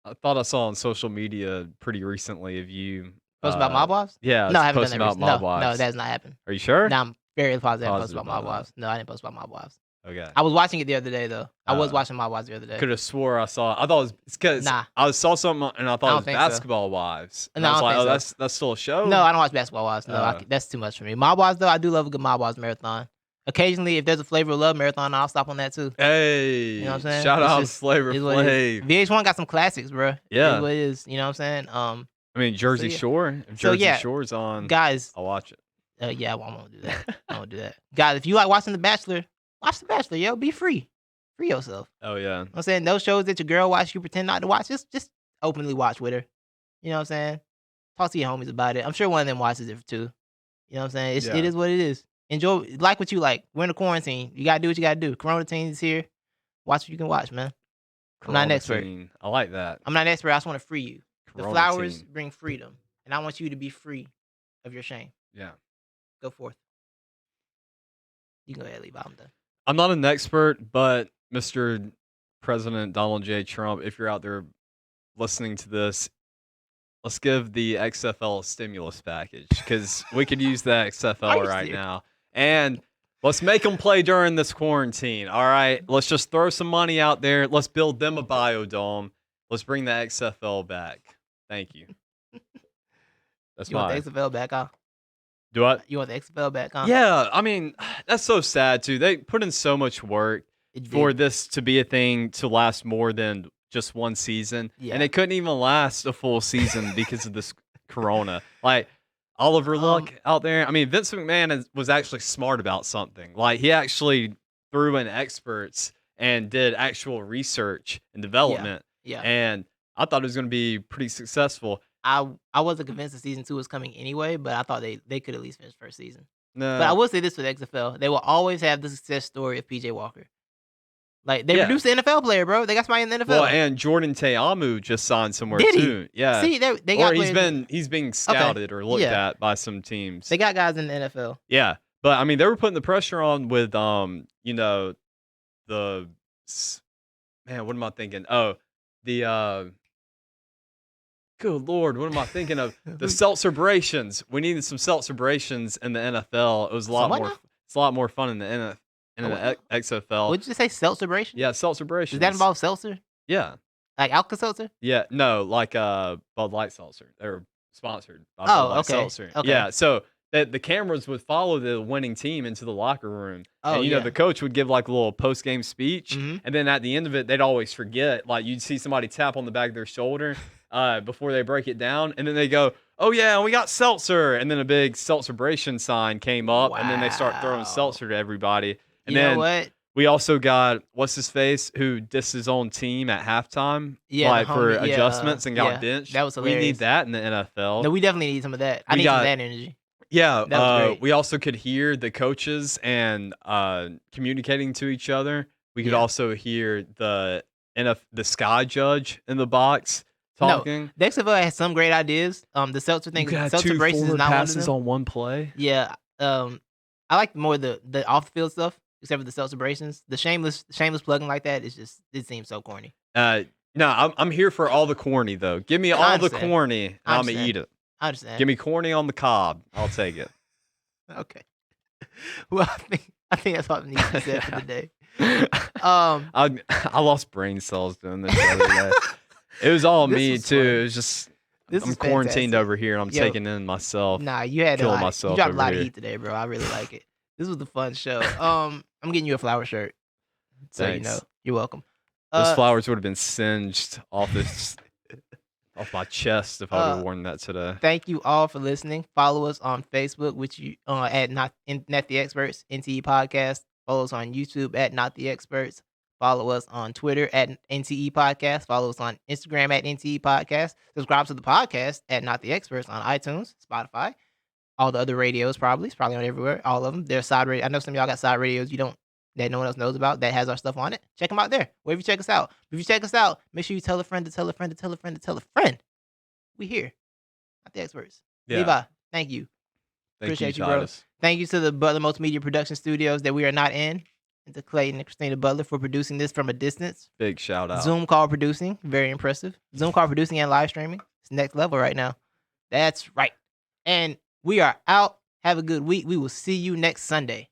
I thought I saw on social media pretty recently of you. Post about Mob Wives? Yeah, No, I haven't done posting that. about recently. Mob No, Wives. that has not happened. Are you sure? No, I'm very positive I didn't post Positive about Mob about that. Wives. No, I didn't post about Mob Wives. Okay. I was watching it the other day though. I was Oh. watching Mob Wives the other day. Could have swore I saw. I thought it was because Nah. I saw something and I thought I it don't was think so. Basketball Wives. And No, I I was don't like, think oh, so. that's still a show. No, I don't watch Basketball Wives. No, Oh. that's too much for me. Mob Wives though, I do love a good Mob Wives marathon. Occasionally, if there's a Flavor of Love marathon, I'll stop on that too. Hey, You know what I'm saying? shout It's out just- Flavor It's what it is. Flav. VH1 got some classics, bro. Yeah. It's what it is. You know what I'm saying? I mean, Jersey yeah. Shore. If So, Jersey yeah, Shore's on, guys. I'll watch it. Yeah, I won't do that. I won't do that. Guys, if you like watching The Bachelor, watch The Bachelor, yo. Be free. Free yourself. Oh yeah. You know what I'm saying? Those shows that your girl watch, you pretend not to watch, just openly watch with her. You know what I'm saying? Talk to your homies about it. I'm sure one of them watches it too. You know what I'm saying? Yeah. It is what it is. Enjoy, like what you like. We're in a quarantine. You gotta do what you gotta do. Corona team is here. Watch what you can watch, man. I'm not an expert. Quarantine. I like that. I'm not an expert. I just want to free you. The Corona flowers team. bring freedom, and I want you to be free of your shame. Yeah. Go forth. You can go ahead, leave. I'm done. I'm not an expert, but Mr. President Donald J. Trump, if you're out there listening to this, let's give the XFL a stimulus package because we could use the Are XFL you right serious? now. And let's make them play during this quarantine. All right. Let's just throw some money out there. Let's build them a biodome. Let's bring the XFL back. Thank you. That's You want my. the XFL back, huh? Do I? You want the XFL back, huh? Yeah. I mean, that's so sad, too. They put in so much work It did. for this to be a thing to last more than just one season. Yeah. And it couldn't even last a full season because of this corona. Like Oliver Luck out there. I mean, Vince McMahon was actually smart about something. Like he actually threw in experts and did actual research and development. Yeah. And I thought it was going to be pretty successful. I wasn't convinced that season 2 was coming anyway, but I thought they could at least finish first season. No, But I will say this for the XFL: they will always have the success story of PJ Walker. Like they Yeah. produced an NFL player, bro. They got somebody in the NFL. well, and Jordan Teamu just signed somewhere Did he? too. Yeah. See, they or got he's players- being scouted or looked Yeah. at by some teams. They got guys in the NFL. Yeah, but I mean, they were putting the pressure on with man, what am I thinking? Oh, the good lord, what am I thinking of? The Celebration. We needed some Celebrations in the NFL. It was a lot Some what more. now? It's a lot more fun in the XFL. What did you say? Celebration? Yeah, Celebration. Does that involve seltzer? Yeah, Like Alka Seltzer? yeah. No, like Bud Light Seltzer. They were sponsored by Oh, Bud Light okay, Seltzer. okay. Yeah, so the cameras would follow the winning team into the locker room. Oh, And yeah. the coach would give like a little post game speech, Mhm. and then at the end of it, they'd always forget. Like you'd see somebody tap on the back of their shoulder before they break it down, and then they go, "Oh yeah, we got seltzer," and then a big Celebration sign came up, and then they start throwing Wow. seltzer to everybody. And You then know what? we also got what's his face who dissed his own team at halftime, Yeah, the like for homie, yeah, adjustments and got yeah, benched. that was We need hilarious. that in the NFL. No, we definitely need some of that. I We need some got- of that energy. Yeah, That was great. we also could hear the coaches and communicating to each other. We could Yeah. also hear the sky judge in the box talking. The XFL has some great ideas. The seltzer thing, You got seltzer two braces is forward not one of passes them. on one play. Yeah. I like more the off the field stuff, except for the celebrations. The shameless plugging like that is just it seems so corny. No, I'm here for all the corny though. Give me I all the understand. corny, and I I'm gonna understand. eat it. I understand. Give me corny on the cob. I'll take it. Okay. Well, I think that's all that needs to be said for the day. Um, I lost brain cells doing this the other day. It was all This me was too. fun. It was just This I'm is quarantined fantastic. over here and I'm Yo, taking in myself. Nah, you had a killing lot. myself You dropped a over lot of here. heat today, bro. I really like it. This was a fun show. I'm getting you a flower shirt. So you Thanks. know, you're welcome. Those flowers would have been singed off off my chest if I would have worn that today. Thank you all for listening. Follow us on Facebook, which you at not the experts NTE podcast. Follow us on YouTube at Not the Experts. Follow us on Twitter at NTE Podcast. Follow us on Instagram at NTE Podcast. Subscribe to the podcast at Not the Experts on iTunes, Spotify, all the other radios probably. It's probably on everywhere. All of them. There's side radio. I know some of y'all got side radios that no one else knows about that has our stuff on it. Check them out there. Wherever you check us out. If you check us out, make sure you tell a friend to tell a friend to tell a friend to tell a friend. We here. Not the Experts. Yeah. Levi, thank you. Thank Appreciate you, you, bro. Titus. Thank you to the Butler Multimedia Production Studios that we are not in, and to Clayton and Christina Butler for producing this from a distance. Big shout out. Zoom call producing, very impressive. Zoom call producing and live streaming. It's next level right now. That's right. And we are out. Have a good week. We will see you next Sunday.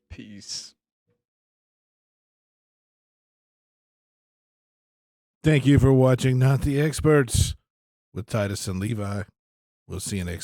Peace. Thank you for watching Not the Experts with Titus and Levi. We'll see you next